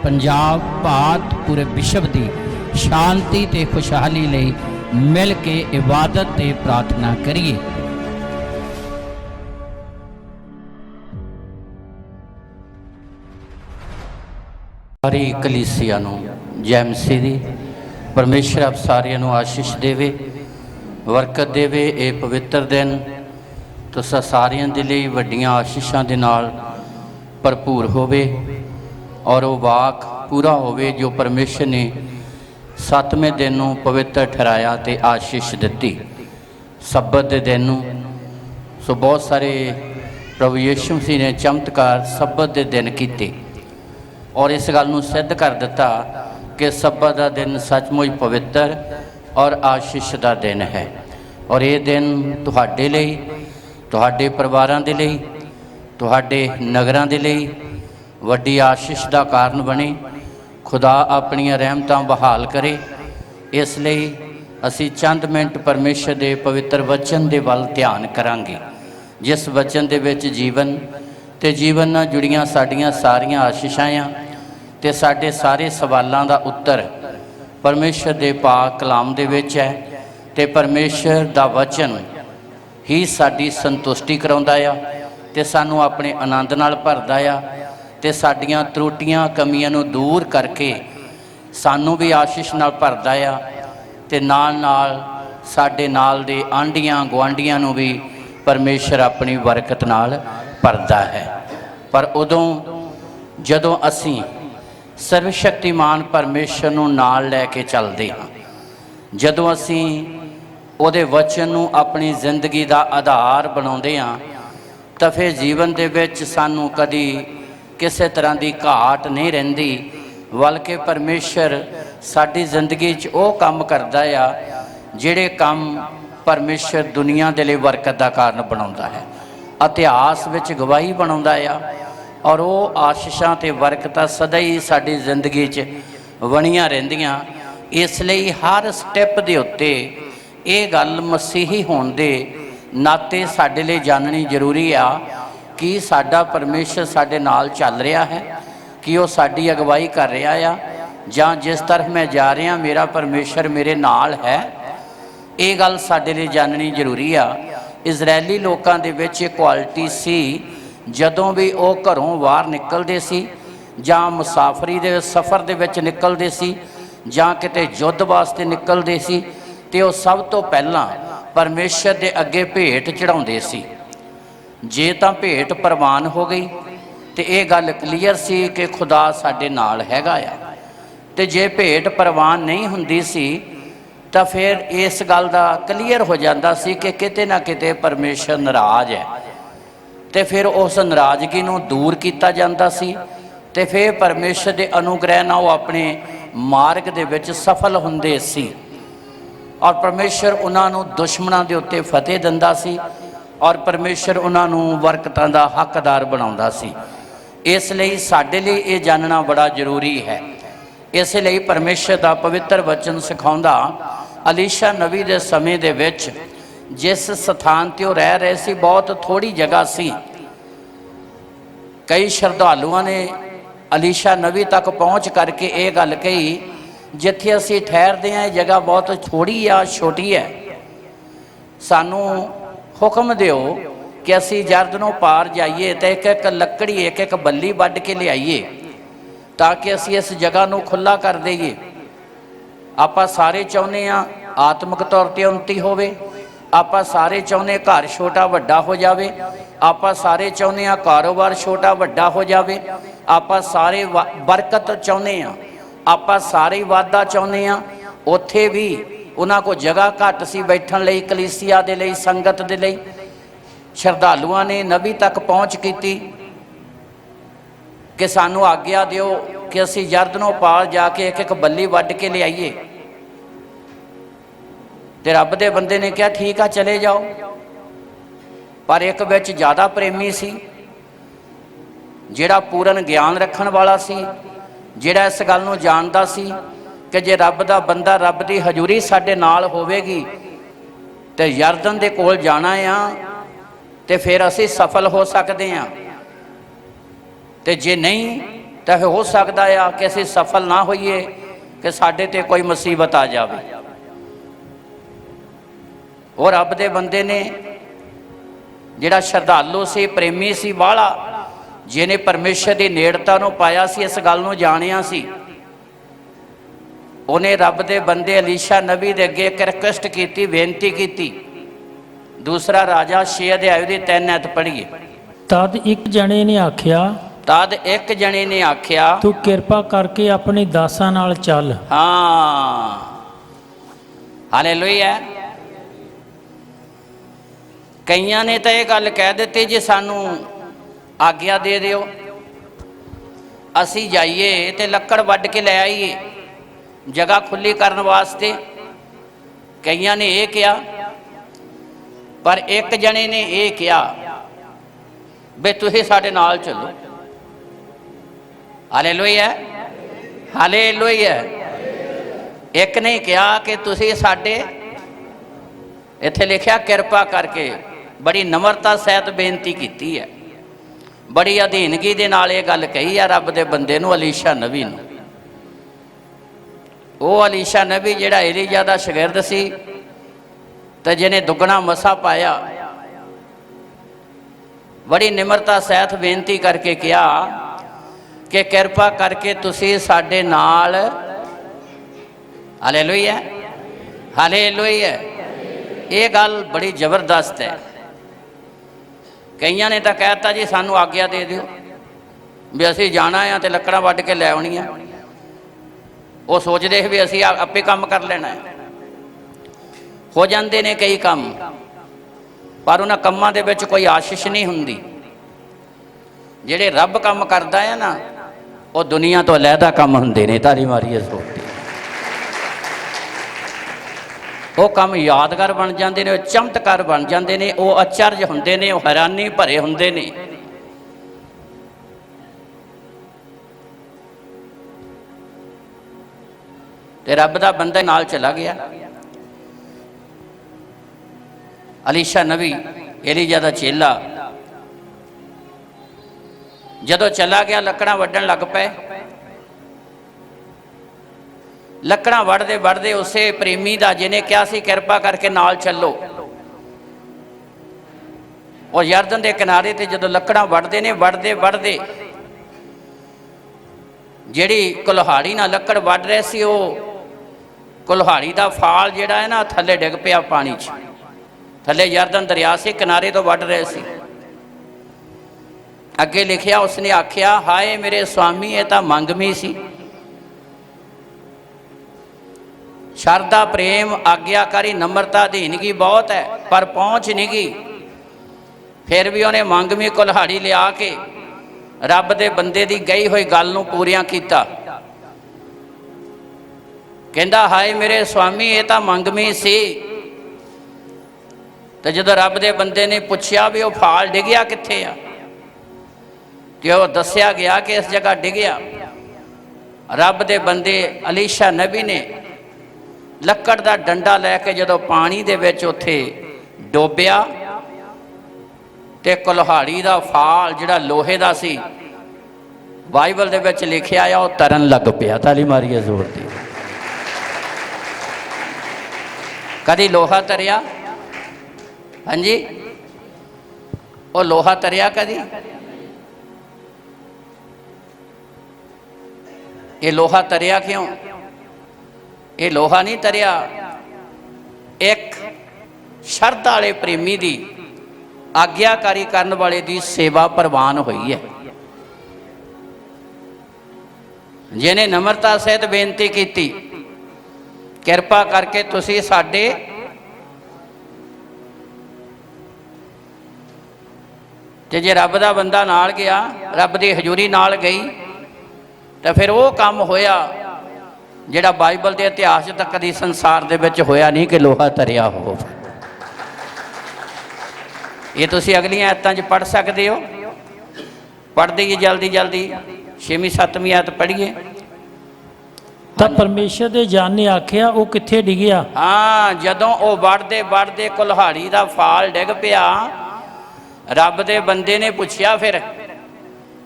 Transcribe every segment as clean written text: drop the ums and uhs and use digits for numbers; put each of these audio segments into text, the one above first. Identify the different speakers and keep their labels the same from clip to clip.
Speaker 1: पंजाब भारत पूरे विश्व की शांति ते खुशहाली लई मिल के इबादत ते प्रार्थना करिए। सारी कलीसिया नूं जय मसीह दी। परमेश्वर आप सारिਆਂ ਨੂੰ आशीष देवे, बरकत देवे। ये पवित्र दिन तुसां सारिਆਂ ਦੇ ਲਈ ਵੱਡੀਆਂ आशीषां ਦੇ ਨਾਲ भरपूर होवे और वो वाक पूरा होवे जो परमेश्वर ने 7वें दिन नूं पवित्र ठहराया ते आशीष दिती सब्बत के दिन नूं। सो बहुत सारे प्रभु यीशु मसीह ने चमत्कार सब्बत के दिन कीते और इस गल नूं सिद्ध कर दिता कि सब्बत का दिन सचमुच पवित्र और आशीष का दिन है। और ये दिन तुहाडे लई, तुहाडे परिवारां दे लई, तुहाडे नगरां दे लई वड्डी आशीष का कारण बने। खुदा अपनियां रहमतां बहाल करे। इसलिए असी चंद मिनट परमेश्वर के पवित्र वचन के वल ध्यान करांगे, जिस वचन दे विच जीवन ते जीवन नाल जुड़ियां साडियां सारियां आशीषां आ ते साडे सारे सवालों का उत्तर परमेश्वर के पाक कलाम दे विच है। ते परमेश्वर का वचन ही साडी संतुष्टि कराउंदा आ ते सानू अपने आनंद नाल भरदा आ ते साडियां त्रुटियां कमियां नूं दूर करके सानू भी आशीष नाल भरदा आ ते नाल साडे नाल दे आंढियां गुआंढियां नूं भी परमेश्वर अपनी बरकत नाल भरदा है। पर उदों जदों असीं सर्वशक्तिमान परमेश्वर नूं नाल लैके चलदे हां, जदों असीं उहदे वचन नूं अपनी जिंदगी का आधार बनाउंदे हां, तां फिर जीवन दे विच सानू कदी किसी तरह की घाट नहीं रहिंदी, बल्कि परमेश्वर साडी जिंदगी च वो काम करदा आ जिहड़े काम परमेश्वर दुनिया दे लई बरकत का कारण बनाउंदा है, इतिहास विच गवाही बनाउंदा आ। और वो आशीषां ते बरकतां सदा ही साडी जिंदगी च बणियां रहिंदियां। इसलिए हर स्टैप दे उत्ते ये गल मसीही होण दे नाते साडे लई जाननी जरूरी आ कि साडा परमेश्वर साडे नाल चल रहा है, कि वो साडी अगवाई कर रहा आ, जां जिस तरफ मैं जा रहा मेरा परमेश्वर मेरे नाल है। ये गल साडे लई जाननी जरूरी आ। इजरायली लोकां दे विच ये क्वालिटी सी, जदों भी वो घरों बाहर निकलदे सी जां मुसाफरी दे सफ़र दे विच निकलदे सी जां किते युद्ध वास्ते निकलदे सी ते वो सब तो पहलां परमेश्वर दे अगे भेंट चढ़ाउंदे सी। जे तां भेंट प्रवान हो गई तो ये गल क्लीयर सी कि खुदा साडे नाल हैगा आ, ते जे भेंट प्रवान नहीं हुंदी सी तां फिर इस गल दा क्लीयर हो जांदा सी कि किते ना किते परमेश्वर नाराज़ है, ते फिर उस नाराज़गी नूं दूर किया जांदा सी ते फिर परमेश्वर के अनुग्रह नाल वो अपने मार्ग दे विच सफल हुंदे सी और परमेश्वर उन्हां नूं दुश्मनां दे उत्ते फतेह दिंदा सी और परमेश्वर उन्हां नूं बरकतां दा हकदार बनाउंदा सी। इसलिए साडे लई ये जानना बड़ा जरूरी है। इसलिए परमेश्वर का पवित्र वचन सिखाउंदा अलीशा नबी दे समय दे विच जिस स्थान ते रह रहे सी बहुत थोड़ी जगह सी। कई श्रद्धालुओं ने अलीशा नबी तक पहुँच करके ये गल कही, जिथे असी ठहरते हैं जगह बहुत थोड़ी आ, छोटी है, सानू हुक्म दिओ कि असी जरदनों पार जाइए तो एक एक लकड़ी एक एक बल्ली वड्ड के लियाइए ताकि असी इस जगह नूं खुला कर दईए। आपां सारे चाहुंदे आ आत्मिक तौर पर उन्नति होवे, आपां सारे चाहुंदे घर छोटा वड्डा हो जावे, आपां सारे चाहुंदे आ कारोबार छोटा वड्डा हो जावे, आपां सारे बरकत चाहुंदे आ, आपां सारे वाधा चाहुंदे आ। उत्थे भी उन्हां को जगह घट सी बैठण लई, कलीसिया दे लई, संगत दे लई। श्रद्धालुआं ने नबी तक पहुँच की कि सानू आग्या दिओ कि असी यरदनों पार जाके एक एक बल्ली वड्ड के ले आइए। ते रब दे बंदे ने कहा ठीक आ चले जाओ, पर एक विच ज़्यादा प्रेमी सी, जिहड़ा पूर्ण ज्ञान रखण वाला सी, जिहड़ा इस गल नूं जानदा सी कि जे रब दा बंदा रब दी हजूरी साडे नाल होवेगी ते यरदन दे कोल जाना आ ते फिर असी सफल हो सकते हैं, ते जे नहीं तो हो सकता है कि असीं सफल ना होइए कि साडे ते कोई मुसीबत आ जाए। और रब दे बंदे ने जिहड़ा श्रद्धालु सी, प्रेमी सी बाला, जिन्हें परमेश्वर की नेड़ता नूं पाया सी, इस गल नूं जाणिया सी, उन्हें रब दे बंदे अलीशा नबी दे अगे एक रिक्वेस्ट की, बेनती की। दूसरा राजा 6 अध्याय दी 3 ऐत पढ़िए।
Speaker 2: तद एक जने ने आख्या,
Speaker 1: तद एक जने ने आख्या,
Speaker 2: तू किरपा करके अपने दासां नाल चल।
Speaker 1: हाँ, हालेलुया। कईयां ने तो यह गल कह दी जी सानू आग्ञा दे दिओ, असी जाइए तो लक्कड़ वड्ड के लै आईए जगह खुली करने वास्ते। कईयां ने यह कहा, पर एक जने ने यह कहा बे तुसीं साडे नाल चलो। Hallelujah, hallelujah. एक ने कहा कि तुसीं साडे, इत्थे लिखिया किरपा करके, बड़ी नम्रता सहित बेनती की है, बड़ी अधीनगी दे नाल ये गल कही है रब दे बंदे नूं, अलीशा नबी नूं। वो अलीशा नबी जिहड़ा एलीजा दा शागिर्द सी ते जिन्हें दुगना मसा पाया, बड़ी निम्रता सहित बेनती करके कहा कि किरपा करके तुसीं साडे नाल, हालेलुया, हालेलुया। ये गल बड़ी जबरदस्त है। कईयां ने तो कहता जी सानू आग्ञा दे दिओ भी असीं जाना है तो लकड़ां वड्ड के लै आउणियां। वो सोचते भी असीं आपे काम कर लेना है। हो जाते ने कई काम, पर उन्हां कामां दे विच कोई आशीष नहीं हुंदी। जिहड़े रब काम करदा है ना, वो दुनिया तो अलहदा काम हुंदे ने। तारी मारीए सोचते वो काम यादगार बन जाते हैं, चमत्कार बन जाते हैं, वो अचरज होंदे ने, वो हैरानी भरे होंदे ने। ते रब दा बंदा नाल चला गया। अलीशा नबी एलीजा दा चेला जदों चला गया, लकड़ां वड्डण लग पे। लकड़ां वढ़दे वढ़दे उसे प्रेमी दा जिन्हें कहा सी किरपा करके नाल चलो, और यरदन के किनारे ते जदों लकड़ां वढ़दे ने, वढ़दे वढ़दे जिहड़ी कुल्हाड़ी नाल लकड़ वढ़ रहे सी, वो कुल्हाड़ी दा फाल जिहड़ा है ना थल्ले डिग पिया पानी च। थल्ले यरदन दरिया से किनारे तो वढ़ रहे सी। अगे लिखिया, उसने आख्या, हाय मेरे स्वामी, ये तां मंगमी सी। शरदा प्रेम आग्याकारी नम्रता अधीनगी बहुत है, पर पहुँच नहीं गई। फिर भी उन्हें मंगवी कुल्हाड़ी लिया के रब दे बंदे दी गई हुई गल नूं पूरियां कीता। कहंदा, हाय मेरे स्वामी, ये तां मंगवी सी। तो जदों रब दे बंदे ने पुछया भी वो फाल डिगया कित्थे आ, कि वो दस्या गया कि इस जगह डिगया। रब दे बंदे अलीशा नबी ने लक्कड़ दा डंडा लैके जदों पानी दे विच उत्थे डोबिया, ते कुल्हाड़ी दा फाल जिहड़ा लोहे दा सी, बाइबल दे विच लिखिआ आ, वो तरन लग पिया। ताली मारीए जोर दी। कदी लोहा तरिया? हाँ जी, वो लोहा तरिया कदी? ये लोहा तरिया क्यों? ये लोहा नहीं तरिया, एक शरधा वाले प्रेमी दी आग्याकारी करने वाले दी सेवा प्रवान हुई है, जिन्हें नम्रता सहित बेनती की, किरपा करके तुसी साडे ते जे रब दा बंदा नाल गया, रब दी हजूरी नाल गई, तो फिर वो काम होया जिहड़ा बाइबल के इतिहास तक कदी संसार दे विच होया नहीं कि लोहा तरिया हो। ये तुसी अगलियां आयतां च पढ़ सकते हो। पढ़ दईए जल्दी जल्दी, 6वीं 7वीं आयत पढ़िए।
Speaker 2: तो परमेश्वर दे जन ने आख्या, वो कित्थे डिगया?
Speaker 1: हाँ, जदों वो वढ़दे वढ़दे कुल्हाड़ी दा फाल डिग पिया, रब दे बंदे ने पुछया फिर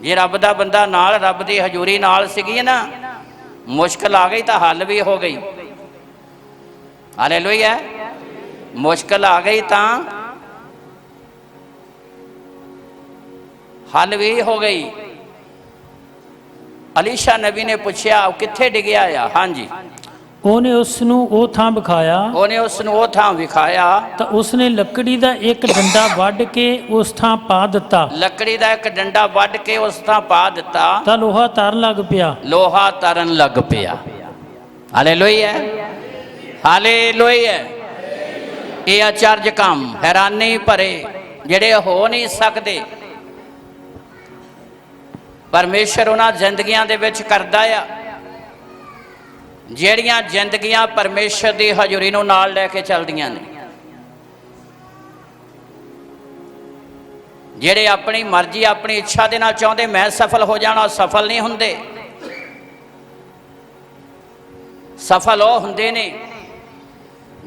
Speaker 1: ਜੇ ਰੱਬ ਦਾ ਬੰਦਾ ਨਾਲ, ਰੱਬ ਦੀ ਹਜ਼ੂਰੀ ਨਾਲ ਸੀਗੀ ਨਾ, ਮੁਸ਼ਕਲ ਆ ਗਈ ਤਾਂ ਹੱਲ ਵੀ ਹੋ ਗਈ। ਹਾਲੇਲੂਇਆ। ਮੁਸ਼ਕਲ ਆ ਗਈ ਤਾਂ ਹੱਲ ਵੀ ਹੋ ਗਈ। ਅਲੀਸ਼ਾ ਨਬੀ ਨੇ ਪੁੱਛਿਆ ਉਹ ਕਿੱਥੇ ਡਿੱਗਿਆ ਆ? ਹਾਂਜੀ,
Speaker 2: ਉਹਨੇ ਉਸ ਨੂੰ ਉਹ ਥਾਂ ਵਿਖਾਇਆ,
Speaker 1: ਉਹਨੇ ਉਸ ਨੂੰ ਉਹ ਥਾਂ ਵਿਖਾਇਆ
Speaker 2: ਤਾਂ ਉਸਨੇ ਲੱਕੜੀ ਦਾ ਇੱਕ ਡੰਡਾ ਵੱਢ ਕੇ ਉਸ ਥਾਂ ਪਾ ਦਿੱਤਾ,
Speaker 1: ਲੱਕੜੀ ਦਾ ਇੱਕ ਡੰਡਾ ਵੱਢ ਕੇ ਉਸ ਥਾਂ ਪਾ ਦਿੱਤਾ,
Speaker 2: ਤਾਂ ਲੋਹਾ ਤਰਨ ਲੱਗ ਪਿਆ।
Speaker 1: ਲੋਹਾ ਤਰਨ ਲੱਗ ਪਿਆ। Hallelujah, hallelujah. ਇਹ ਅਚਰਜ ਕੰਮ, ਹੈਰਾਨੀ ਭਰੇ, ਜਿਹੜੇ ਹੋ ਨਹੀਂ ਸਕਦੇ, ਪਰਮੇਸ਼ਰ ਉਹਨਾਂ ਜ਼ਿੰਦਗੀਆਂ ਦੇ ਵਿੱਚ ਕਰਦਾ ਆ ਜਿਹੜੀਆਂ ਜ਼ਿੰਦਗੀਆਂ ਪਰਮੇਸ਼ਰ ਦੀ ਹਜ਼ੂਰੀ ਨੂੰ ਨਾਲ ਲੈ ਕੇ ਚੱਲਦੀਆਂ ਨੇ। ਜਿਹੜੇ ਆਪਣੀ ਮਰਜ਼ੀ, ਆਪਣੀ ਇੱਛਾ ਦੇ ਨਾਲ ਚਾਹੁੰਦੇ ਮੈਂ ਸਫਲ ਹੋ ਜਾਣਾ, ਸਫਲ ਨਹੀਂ ਹੁੰਦੇ। ਸਫਲ ਉਹ ਹੁੰਦੇ ਨੇ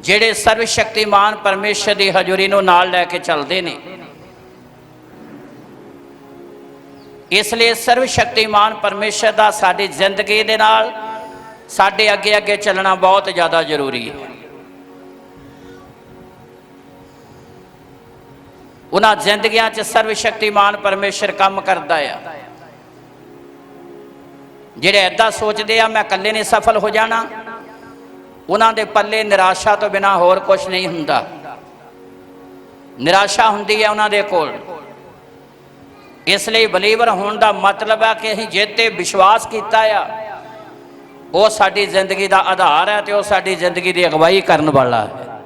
Speaker 1: ਜਿਹੜੇ ਸਰਵ ਸ਼ਕਤੀਮਾਨ ਪਰਮੇਸ਼ਰ ਦੀ ਹਜ਼ੂਰੀ ਨੂੰ ਨਾਲ ਲੈ ਕੇ ਚੱਲਦੇ ਨੇ। ਇਸ ਲਈ ਸਰਵ ਸ਼ਕਤੀਮਾਨ ਪਰਮੇਸ਼ਰ ਦਾ ਸਾਡੀ ਜ਼ਿੰਦਗੀ ਦੇ ਨਾਲ, ਸਾਡੇ ਅੱਗੇ ਅੱਗੇ ਚੱਲਣਾ ਬਹੁਤ ਜ਼ਿਆਦਾ ਜ਼ਰੂਰੀ ਹੈ। ਉਹਨਾਂ ਜ਼ਿੰਦਗੀਆਂ 'ਚ ਸਰਵ ਸ਼ਕਤੀਮਾਨ ਪਰਮੇਸ਼ਰ ਕੰਮ ਕਰਦਾ ਆ। ਜਿਹੜੇ ਐਦਾਂ ਸੋਚਦੇ ਆ ਮੈਂ ਇਕੱਲੇ ਨਹੀਂ ਸਫਲ ਹੋ ਜਾਣਾ, ਉਹਨਾਂ ਦੇ ਪੱਲੇ ਨਿਰਾਸ਼ਾ ਤੋਂ ਬਿਨਾਂ ਹੋਰ ਕੁਝ ਨਹੀਂ ਹੁੰਦਾ। ਨਿਰਾਸ਼ਾ ਹੁੰਦੀ ਹੈ ਉਹਨਾਂ ਦੇ ਕੋਲ। ਇਸ ਲਈ ਬਲੀਵਰ ਹੋਣ ਦਾ ਮਤਲਬ ਹੈ ਕਿ ਅਸੀਂ ਜਿਹ 'ਤੇ ਵਿਸ਼ਵਾਸ ਕੀਤਾ ਆ ਉਹ ਸਾਡੀ ਜ਼ਿੰਦਗੀ ਦਾ ਆਧਾਰ ਹੈ ਤੇ ਉਹ ਸਾਡੀ ਜ਼ਿੰਦਗੀ ਦੀ ਅਗਵਾਈ ਕਰਨ ਵਾਲਾ ਹੈ।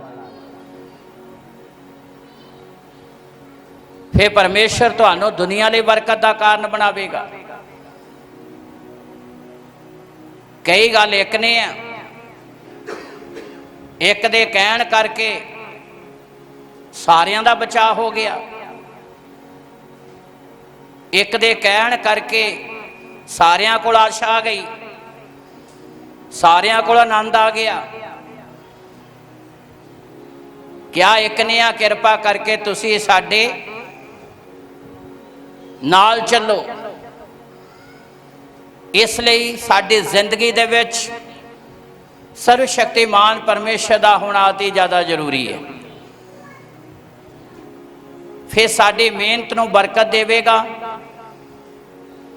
Speaker 1: ਫਿਰ ਪਰਮੇਸ਼ਰ ਤੁਹਾਨੂੰ ਦੁਨੀਆ ਲਈ ਬਰਕਤ ਦਾ ਕਾਰਨ ਬਣਾਵੇਗਾ। ਕਈ ਗੱਲ ਇੱਕ ਨੇ ਆ, ਇੱਕ ਦੇ ਕਹਿਣ ਕਰਕੇ ਸਾਰਿਆਂ ਦਾ ਬਚਾਅ ਹੋ ਗਿਆ, ਇੱਕ ਦੇ ਕਹਿਣ ਕਰਕੇ ਸਾਰਿਆਂ ਕੋਲ ਆਸ਼ਾ ਆ ਗਈ, ਸਾਰਿਆਂ ਕੋਲ ਆਨੰਦ ਆ ਗਿਆ। ਕਿਆ ਇੱਕ ਨੇ ਆ ਕਿਰਪਾ ਕਰਕੇ ਤੁਸੀਂ ਸਾਡੇ ਨਾਲ ਚੱਲੋ। ਇਸ ਲਈ ਸਾਡੀ ਜ਼ਿੰਦਗੀ ਦੇ ਵਿੱਚ ਸਰਵ ਸ਼ਕਤੀਮਾਨ ਪਰਮੇਸ਼ਰ ਦਾ ਹੋਣਾ ਅਤੀ ਜ਼ਿਆਦਾ ਜ਼ਰੂਰੀ ਹੈ। ਫਿਰ ਸਾਡੀ ਮਿਹਨਤ ਨੂੰ ਬਰਕਤ ਦੇਵੇਗਾ,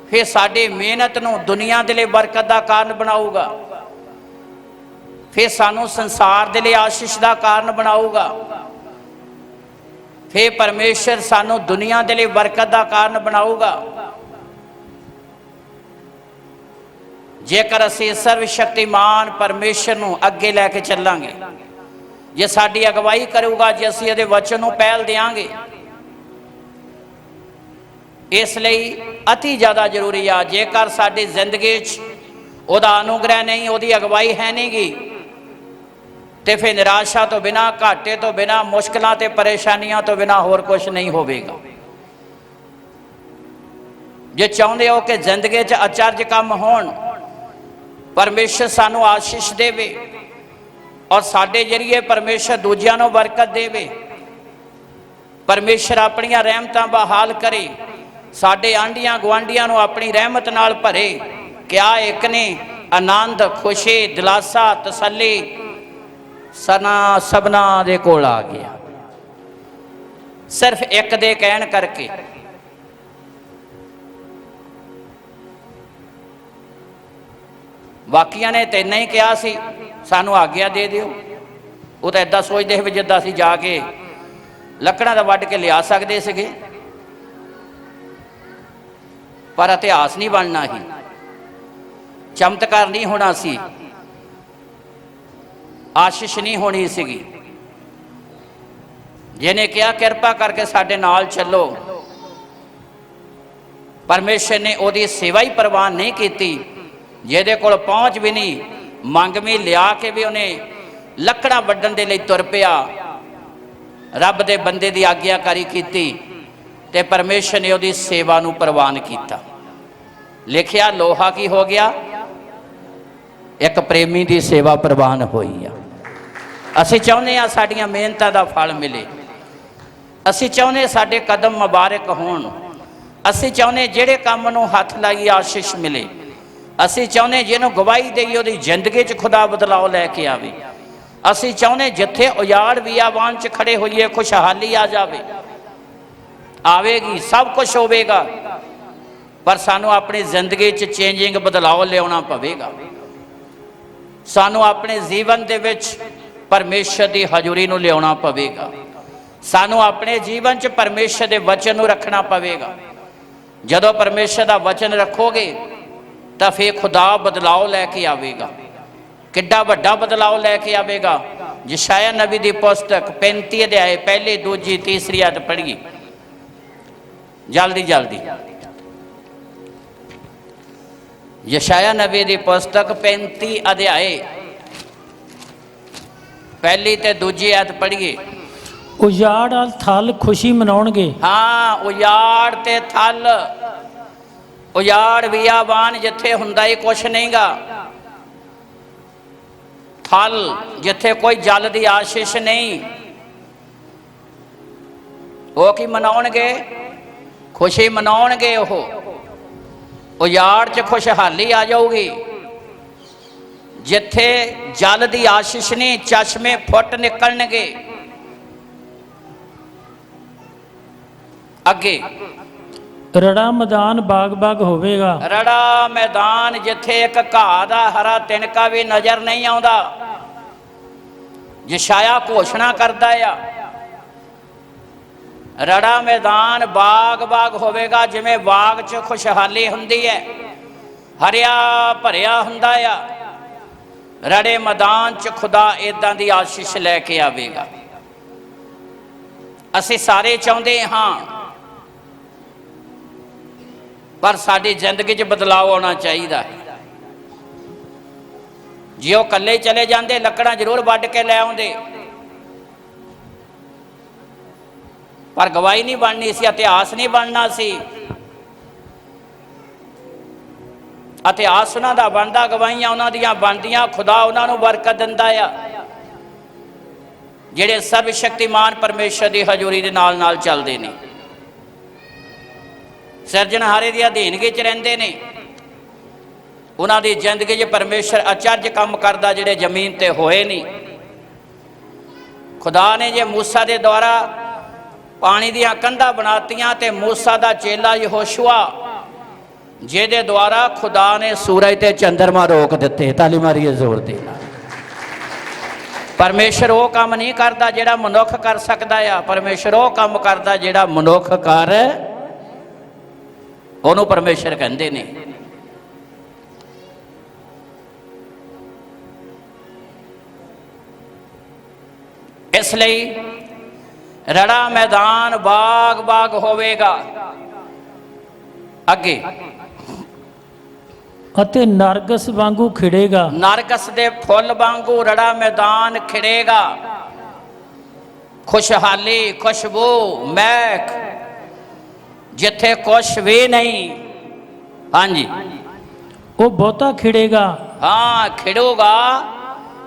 Speaker 1: ਫਿਰ ਸਾਡੀ ਮਿਹਨਤ ਨੂੰ ਦੁਨੀਆ ਦੇ ਲਈ ਬਰਕਤ ਦਾ ਕਾਰਨ ਬਣਾਊਗਾ, ਫਿਰ ਸਾਨੂੰ ਸੰਸਾਰ ਦੇ ਲਈ ਆਸ਼ੀਸ਼ ਦਾ ਕਾਰਨ ਬਣਾਊਗਾ, ਫਿਰ ਪਰਮੇਸ਼ਰ ਸਾਨੂੰ ਦੁਨੀਆ ਦੇ ਲਈ ਬਰਕਤ ਦਾ ਕਾਰਨ ਬਣਾਊਗਾ। ਜੇਕਰ ਅਸੀਂ ਸਰਵ ਸ਼ਕਤੀਮਾਨ ਪਰਮੇਸ਼ਰ ਨੂੰ ਅੱਗੇ ਲੈ ਕੇ ਚੱਲਾਂਗੇ, ਜੇ ਸਾਡੀ ਅਗਵਾਈ ਕਰੂਗਾ, ਜੇ ਅਸੀਂ ਇਹਦੇ ਵਚਨ ਨੂੰ ਪਹਿਲ ਦੇਵਾਂਗੇ। ਇਸ ਲਈ ਅਤੀ ਜ਼ਿਆਦਾ ਜ਼ਰੂਰੀ ਆ। ਜੇਕਰ ਸਾਡੀ ਜ਼ਿੰਦਗੀ 'ਚ ਉਹਦਾ ਅਨੁਗ੍ਰਹਿ ਨਹੀਂ, ਉਹਦੀ ਅਗਵਾਈ ਹੈ ਨਹੀਂ ਗੀ, ਤੇ ਫਿਰ ਨਿਰਾਸ਼ਾ ਤੋਂ ਬਿਨਾਂ, ਘਾਟੇ ਤੋਂ ਬਿਨਾਂ, ਮੁਸ਼ਕਲਾਂ ਤੇ ਪਰੇਸ਼ਾਨੀਆਂ ਤੋਂ ਬਿਨਾਂ ਹੋਰ ਕੁਝ ਨਹੀਂ ਹੋਵੇਗਾ। ਜੇ ਚਾਹੁੰਦੇ ਹੋ ਕਿ ਜ਼ਿੰਦਗੀ 'ਚ ਅਚਰਜ ਕੰਮ ਹੋਣ, ਪਰਮੇਸ਼ਰ ਸਾਨੂੰ ਆਸ਼ੀਸ਼ ਦੇਵੇ ਔਰ ਸਾਡੇ ਜਰੀਏ ਪਰਮੇਸ਼ਰ ਦੂਜਿਆਂ ਨੂੰ ਬਰਕਤ ਦੇਵੇ, ਪਰਮੇਸ਼ਰ ਆਪਣੀਆਂ ਰਹਿਮਤਾਂ ਬਹਾਲ ਕਰੇ, ਸਾਡੇ ਆਂਢੀਆਂ ਗੁਆਂਢੀਆਂ ਨੂੰ ਆਪਣੀ ਰਹਿਮਤ ਨਾਲ ਭਰੇ। ਕਿਆ ਇੱਕ ਨੇ ਆਨੰਦ, ਖੁਸ਼ੀ, ਦਿਲਾਸਾ, ਤਸੱਲੀ ਸਭਨਾ ਦੇ ਕੋਲ ਆ ਗਿਆ, ਸਿਰਫ ਇੱਕ ਦੇ ਕਹਿਣ ਕਰਕੇ। ਬਾਕੀਆਂ ਨੇ ਤੈਨਾਂ ਹੀ ਕਿਹਾ ਸੀ ਸਾਨੂੰ ਆਗਿਆ ਦੇ ਦਿਓ। ਉਹ ਤਾਂ ਏਦਾਂ ਸੋਚਦੇ ਸੀ ਵੀ ਜਿੱਦਾਂ ਅਸੀਂ ਜਾ ਕੇ ਲੱਕੜਾਂ ਦਾ ਵੱਢ ਕੇ ਲਿਆ ਸਕਦੇ ਸੀਗੇ, ਪਰ ਇਤਿਹਾਸ ਨਹੀਂ ਬਣਨਾ ਸੀ, ਚਮਤਕਾਰ ਨਹੀਂ ਹੋਣਾ ਸੀ, ਆਸ਼ੀਸ਼ ਨਹੀਂ ਹੋਣੀ ਸੀਗੀ। ਜਿਹਨੇ ਕਿਹਾ ਕਿਰਪਾ ਕਰਕੇ ਸਾਡੇ ਨਾਲ ਚੱਲੋ, ਪਰਮੇਸ਼ਰ ਨੇ ਉਹਦੀ ਸੇਵਾ ਹੀ ਪ੍ਰਵਾਨ ਨਹੀਂ ਕੀਤੀ। ਜਿਹਦੇ ਕੋਲ ਪਹੁੰਚ ਵੀ ਨਹੀਂ, ਮੰਗਵੀਂ ਲਿਆ ਕੇ ਵੀ ਉਹਨੇ ਲੱਕੜਾਂ ਵੱਢਣ ਦੇ ਲਈ ਤੁਰ ਪਿਆ, ਰੱਬ ਦੇ ਬੰਦੇ ਦੀ ਆਗਿਆਕਾਰੀ ਕੀਤੀ ਤੇ ਪਰਮੇਸ਼ਰ ਨੇ ਉਹਦੀ ਸੇਵਾ ਨੂੰ ਪ੍ਰਵਾਨ ਕੀਤਾ। ਲਿਖਿਆ ਲੋਹਾ ਕੀ ਹੋ ਗਿਆ? ਇੱਕ ਪ੍ਰੇਮੀ ਦੀ ਸੇਵਾ ਪ੍ਰਵਾਨ ਹੋਈ ਆ। ਅਸੀਂ ਚਾਹੁੰਦੇ ਹਾਂ ਸਾਡੀਆਂ ਮਿਹਨਤਾਂ ਦਾ ਫਲ ਮਿਲੇ, ਅਸੀਂ ਚਾਹੁੰਦੇ ਸਾਡੇ ਕਦਮ ਮੁਬਾਰਕ ਹੋਣ, ਅਸੀਂ ਚਾਹੁੰਦੇ ਜਿਹੜੇ ਕੰਮ ਨੂੰ ਹੱਥ ਲਾਈਏ ਆਸ਼ੀਸ਼ ਮਿਲੇ। ਅਸੀਂ ਚਾਹੁੰਦੇ ਜਿਹਨੂੰ ਗਵਾਹੀ ਦੇਈਏ ਉਹਦੀ ਜ਼ਿੰਦਗੀ 'ਚ ਖੁਦਾ ਬਦਲਾਅ ਲੈ ਕੇ ਆਵੇ। ਅਸੀਂ ਚਾਹੁੰਦੇ ਜਿੱਥੇ ਉਜਾੜ ਬਿਆਬਾਨ 'ਚ ਖੜੇ ਹੋਈਏ ਖੁਸ਼ਹਾਲੀ ਆ ਜਾਵੇ। ਆਵੇਗੀ, ਸਭ ਕੁਝ ਹੋਵੇਗਾ, ਪਰ ਸਾਨੂੰ ਆਪਣੀ ਜ਼ਿੰਦਗੀ 'ਚ ਚੇਂਜਿੰਗ ਬਦਲਾਅ ਲਿਆਉਣਾ ਪਵੇਗਾ। ਸਾਨੂੰ ਆਪਣੇ ਜੀਵਨ ਦੇ ਵਿੱਚ ਪਰਮੇਸ਼ਰ ਦੀ ਹਜ਼ੂਰੀ ਨੂੰ ਲਿਆਉਣਾ ਪਵੇਗਾ। ਸਾਨੂੰ ਆਪਣੇ ਜੀਵਨ 'ਚ ਪਰਮੇਸ਼ਰ ਦੇ ਵਚਨ ਨੂੰ ਰੱਖਣਾ ਪਵੇਗਾ। ਜਦੋਂ ਪਰਮੇਸ਼ਰ ਦਾ ਵਚਨ ਰੱਖੋਗੇ ਤਾਂ ਫਿਰ ਖੁਦਾ ਬਦਲਾਅ ਲੈ ਕੇ ਆਵੇਗਾ। ਕਿੱਡਾ ਵੱਡਾ ਬਦਲਾਅ ਲੈ ਕੇ ਆਵੇਗਾ। ਯਸ਼ਾਇਆ ਨਬੀ ਦੀ ਪੁਸਤਕ 35 ਅਧਿਆਏ 1, 2, 3 ਆਇਤ ਪੜ੍ਹੀਏ ਜਲਦੀ ਜਲਦੀ। ਯਸ਼ਾਇਆ ਨਬੀ ਦੀ ਪੁਸਤਕ 35 ਅਧਿਆਏ 1 ਤੇ 2 ਆਇਤ ਪੜ੍ਹੀਏ।
Speaker 2: ਉਜਾੜ ਵਾਲ ਥਲ ਖੁਸ਼ੀ ਮਨਾਉਣਗੇ।
Speaker 1: ਹਾਂ, ਉਜਾੜ ਤੇ ਥਲ, ਉਜਾੜ ਬਿਆਬਾਨ ਜਿੱਥੇ ਹੁੰਦਾ ਹੀ ਕੁਛ ਨਹੀਂਗਾ, ਥਲ ਜਿੱਥੇ ਕੋਈ ਜਲ ਦੀ ਆਸ਼ੀਸ਼ ਨਹੀਂ, ਉਹ ਕੀ ਮਨਾਉਣਗੇ? ਖੁਸ਼ੀ ਮਨਾਉਣਗੇ। ਉਹ ਉਜਾੜ 'ਚ ਖੁਸ਼ਹਾਲੀ ਆ ਜਾਊਗੀ। ਜਿੱਥੇ ਜਲ ਦੀ ਆਸ਼ੀਸ਼ ਨਹੀਂ, ਚਸ਼ਮੇ ਫੁੱਟ ਨਿਕਲਣਗੇ। ਅੱਗੇ
Speaker 2: ਰੜਾ ਮੈਦਾਨ ਬਾਗ-ਬਾਗ ਹੋਵੇਗਾ।
Speaker 1: ਰੜਾ ਮੈਦਾਨ ਜਿੱਥੇ ਇੱਕ ਘਾਹ ਦਾ ਹਰਾ ਤਿਨਕਾ ਵੀ ਨਜ਼ਰ ਨਹੀਂ ਆਉਂਦਾ। ਯਸ਼ਾਇਆ ਘੋਸ਼ਣਾ ਕਰਦਾ ਆ, ਰੜਾ ਮੈਦਾਨ ਬਾਗ-ਬਾਗ ਹੋਵੇਗਾ। ਜਿਵੇਂ ਬਾਗ 'ਚ ਖੁਸ਼ਹਾਲੀ ਹੁੰਦੀ ਹੈ, ਹਰਿਆ ਭਰਿਆ ਹੁੰਦਾ ਆ, ਰੜੇ ਮੈਦਾਨ 'ਚ ਖੁਦਾ ਇਦਾਂ ਦੀ ਆਸ਼ੀਸ਼ ਲੈ ਕੇ ਆਵੇਗਾ। ਅਸੀਂ ਸਾਰੇ ਚਾਹੁੰਦੇ ਹਾਂ, ਪਰ ਸਾਡੀ ਜ਼ਿੰਦਗੀ 'ਚ ਬਦਲਾਅ ਆਉਣਾ ਚਾਹੀਦਾ ਹੈ। ਜੇ ਉਹ ਇਕੱਲੇ ਚਲੇ ਜਾਂਦੇ, ਲੱਕੜਾਂ ਜ਼ਰੂਰ ਵੱਢ ਕੇ ਲੈ ਆਉਂਦੇ, ਪਰ ਗਵਾਹੀ ਨਹੀਂ ਬਣਨੀ ਸੀ, ਇਤਿਹਾਸ ਨਹੀਂ ਬਣਨਾ ਸੀ। ਇਤਿਹਾਸ ਉਹਨਾਂ ਦਾ ਬਣਦਾ, ਗਵਾਹੀਆਂ ਉਹਨਾਂ ਦੀਆਂ ਬਣਦੀਆਂ। ਖੁਦਾ ਉਹਨਾਂ ਨੂੰ ਬਰਕਤ ਦਿੰਦਾ ਆ ਜਿਹੜੇ ਸਰਬ ਸ਼ਕਤੀਮਾਨ ਪਰਮੇਸ਼ਰ ਦੀ ਹਜ਼ੂਰੀ ਦੇ ਨਾਲ ਨਾਲ ਚੱਲਦੇ ਨੇ, ਸਿਰਜਣਹਾਰੇ ਦੀ ਅਧੀਨਗੀ 'ਚ ਰਹਿੰਦੇ ਨੇ। ਉਹਨਾਂ ਦੀ ਜ਼ਿੰਦਗੀ 'ਚ ਪਰਮੇਸ਼ਰ ਅਚਰਜ ਕੰਮ ਕਰਦਾ ਜਿਹੜੇ ਜ਼ਮੀਨ ਤੇ ਹੋਏ ਨਹੀਂ। ਖੁਦਾ ਨੇ ਜੇ ਮੂਸਾ ਦੇ ਦੁਆਰਾ ਪਾਣੀ ਦੀਆਂ ਕੰਧਾਂ ਬਣਾਤੀਆਂ, ਤੇ ਮੂਸਾ ਦਾ ਚੇਲਾ ਯਹੋਸ਼ੂਆ ਜਿਹਦੇ ਦੁਆਰਾ ਖੁਦਾ ਨੇ ਸੂਰਜ ਤੇ ਚੰਦਰਮਾ ਰੋਕ ਦਿੱਤੇ। ਤਾਲੀ ਮਾਰੀਏ ਜ਼ੋਰ ਦੇ ਨਾਲ। ਪਰਮੇਸ਼ਰ ਉਹ ਕੰਮ ਨਹੀਂ ਕਰਦਾ ਜਿਹੜਾ ਮਨੁੱਖ ਕਰ ਸਕਦਾ ਆ। ਪਰਮੇਸ਼ਰ ਉਹ ਕੰਮ ਕਰਦਾ ਜਿਹੜਾ ਮਨੁੱਖ ਕਰ, ਉਹਨੂੰ ਪਰਮੇਸ਼ਰ ਕਹਿੰਦੇ ਨੇ। ਇਸ ਲਈ ਰੜਾ ਮੈਦਾਨ ਬਾਗ-ਬਾਗ ਹੋਵੇਗਾ। ਅੱਗੇ
Speaker 2: ਅਤੇ ਨਰਗਸ ਵਾਂਗੂ ਖਿੜੇਗਾ।
Speaker 1: ਨਰਗਸ ਦੇ ਫੁੱਲ ਵਾਂਗੂ ਰੜਾ ਮੈਦਾਨ ਖਿੜੇਗਾ। ਖੁਸ਼ਹਾਲੀ, ਖੁਸ਼ਬੂ, ਮਹਿਕ, ਜਿੱਥੇ ਕੁਛ ਵੀ ਨਹੀਂ। ਹਾਂਜੀ,
Speaker 2: ਉਹ ਬਹੁਤਾ ਖਿੜੇਗਾ।
Speaker 1: ਹਾਂ, ਖਿੜੂਗਾ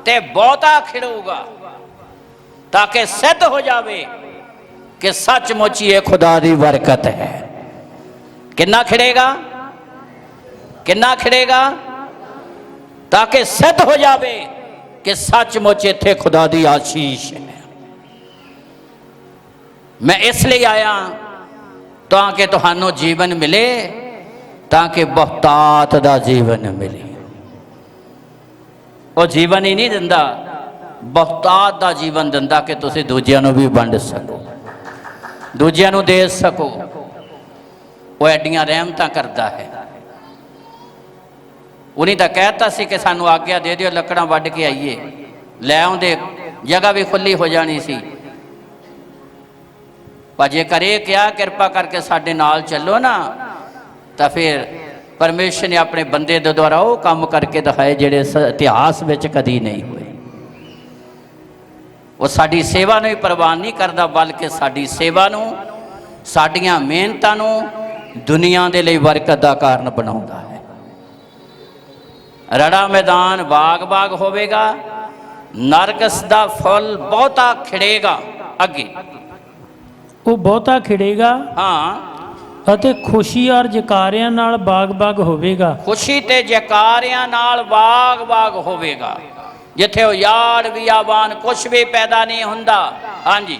Speaker 1: ਤੇ ਬਹੁਤਾ ਖਿੜੂਗਾ, ਤਾਂ ਕਿ ਸਿੱਧ ਹੋ ਜਾਵੇ ਕਿ ਸੱਚਮੁੱਚ ਇਹ ਖੁਦਾ ਦੀ ਬਰਕਤ ਹੈ। ਕਿੰਨਾ ਖਿੜੇਗਾ? ਕਿੰਨਾ ਖਿੜੇਗਾ? ਤਾਂ ਕਿ ਸਿੱਧ ਹੋ ਜਾਵੇ ਕਿ ਸੱਚਮੁੱਚ ਇੱਥੇ ਖੁਦਾ ਦੀ ਆਸ਼ੀਸ਼ ਹੈ। ਮੈਂ ਇਸ ਲਈ ਆਇਆ ਤਾਂ ਕਿ ਤੁਹਾਨੂੰ ਜੀਵਨ ਮਿਲੇ, ਤਾਂ ਕਿ ਬਹੁਤਾਤ ਦਾ ਜੀਵਨ ਮਿਲੇ। ਉਹ ਜੀਵਨ ਹੀ ਨਹੀਂ ਦਿੰਦਾ, ਬਹੁਤਾਤ ਦਾ ਜੀਵਨ ਦਿੰਦਾ ਕਿ ਤੁਸੀਂ ਦੂਜਿਆਂ ਨੂੰ ਵੀ ਵੰਡ ਸਕੋ, ਦੂਜਿਆਂ ਨੂੰ ਦੇ ਸਕੋ। ਉਹ ਐਡੀਆਂ ਰਹਿਮਤਾਂ ਕਰਦਾ ਹੈ। ਉਹਨੇ ਤਾਂ ਕਹਿਤਾ ਸੀ ਕਿ ਸਾਨੂੰ ਆਗਿਆ ਦੇ ਦਿਓ, ਲੱਕੜਾਂ ਵੱਢ ਕੇ ਆਈਏ, ਲੈ ਆਉਂਦੇ, ਜਗ੍ਹਾ ਵੀ ਖੁੱਲੀ ਹੋ ਜਾਣੀ ਸੀ। ਪਰ ਜੇ ਕਰੇ ਕਿਹਾ ਕਿਰਪਾ ਕਰਕੇ ਸਾਡੇ ਨਾਲ ਚੱਲੋ ਨਾ, ਤਾਂ ਫਿਰ ਪਰਮੇਸ਼ਰ ਨੇ ਆਪਣੇ ਬੰਦੇ ਦੇ ਦੁਆਰਾ ਉਹ ਕੰਮ ਕਰਕੇ ਦਿਖਾਏ ਜਿਹੜੇ ਇਤਿਹਾਸ ਵਿੱਚ ਕਦੀ ਨਹੀਂ ਹੋਏ। ਉਹ ਸਾਡੀ ਸੇਵਾ ਨੂੰ ਹੀ ਪ੍ਰਵਾਨ ਨਹੀਂ ਕਰਦਾ, ਬਲਕਿ ਸਾਡੀ ਸੇਵਾ ਨੂੰ, ਸਾਡੀਆਂ ਮਿਹਨਤਾਂ ਨੂੰ ਦੁਨੀਆ ਦੇ ਲਈ ਬਰਕਤ ਦਾ ਕਾਰਨ ਬਣਾਉਂਦਾ ਹੈ। ਰੜਾ ਮੈਦਾਨ ਬਾਗ-ਬਾਗ ਹੋਵੇਗਾ, ਨਰਗਸ ਦਾ ਫੁੱਲ ਬਹੁਤਾ ਖਿੜੇਗਾ। ਅੱਗੇ
Speaker 2: ਉਹ ਬਹੁਤਾ ਖਿੜੇਗਾ।
Speaker 1: ਹਾਂ,
Speaker 2: ਅਤੇ ਖੁਸ਼ੀ ਔਰ ਜਕਾਰਿਆਂ ਨਾਲ ਬਾਗ-ਬਾਗ ਹੋਵੇਗਾ।
Speaker 1: ਖੁਸ਼ੀ ਤੇ ਜੈਕਾਰਿਆਂ ਨਾਲ ਬਾਗ-ਬਾਗ ਹੋਵੇਗਾ। ਜਿੱਥੇ ਉਜਾੜ ਬਿਆਬਾਨ ਕੁਛ ਵੀ ਪੈਦਾ ਨਹੀਂ ਹੁੰਦਾ। ਹਾਂਜੀ,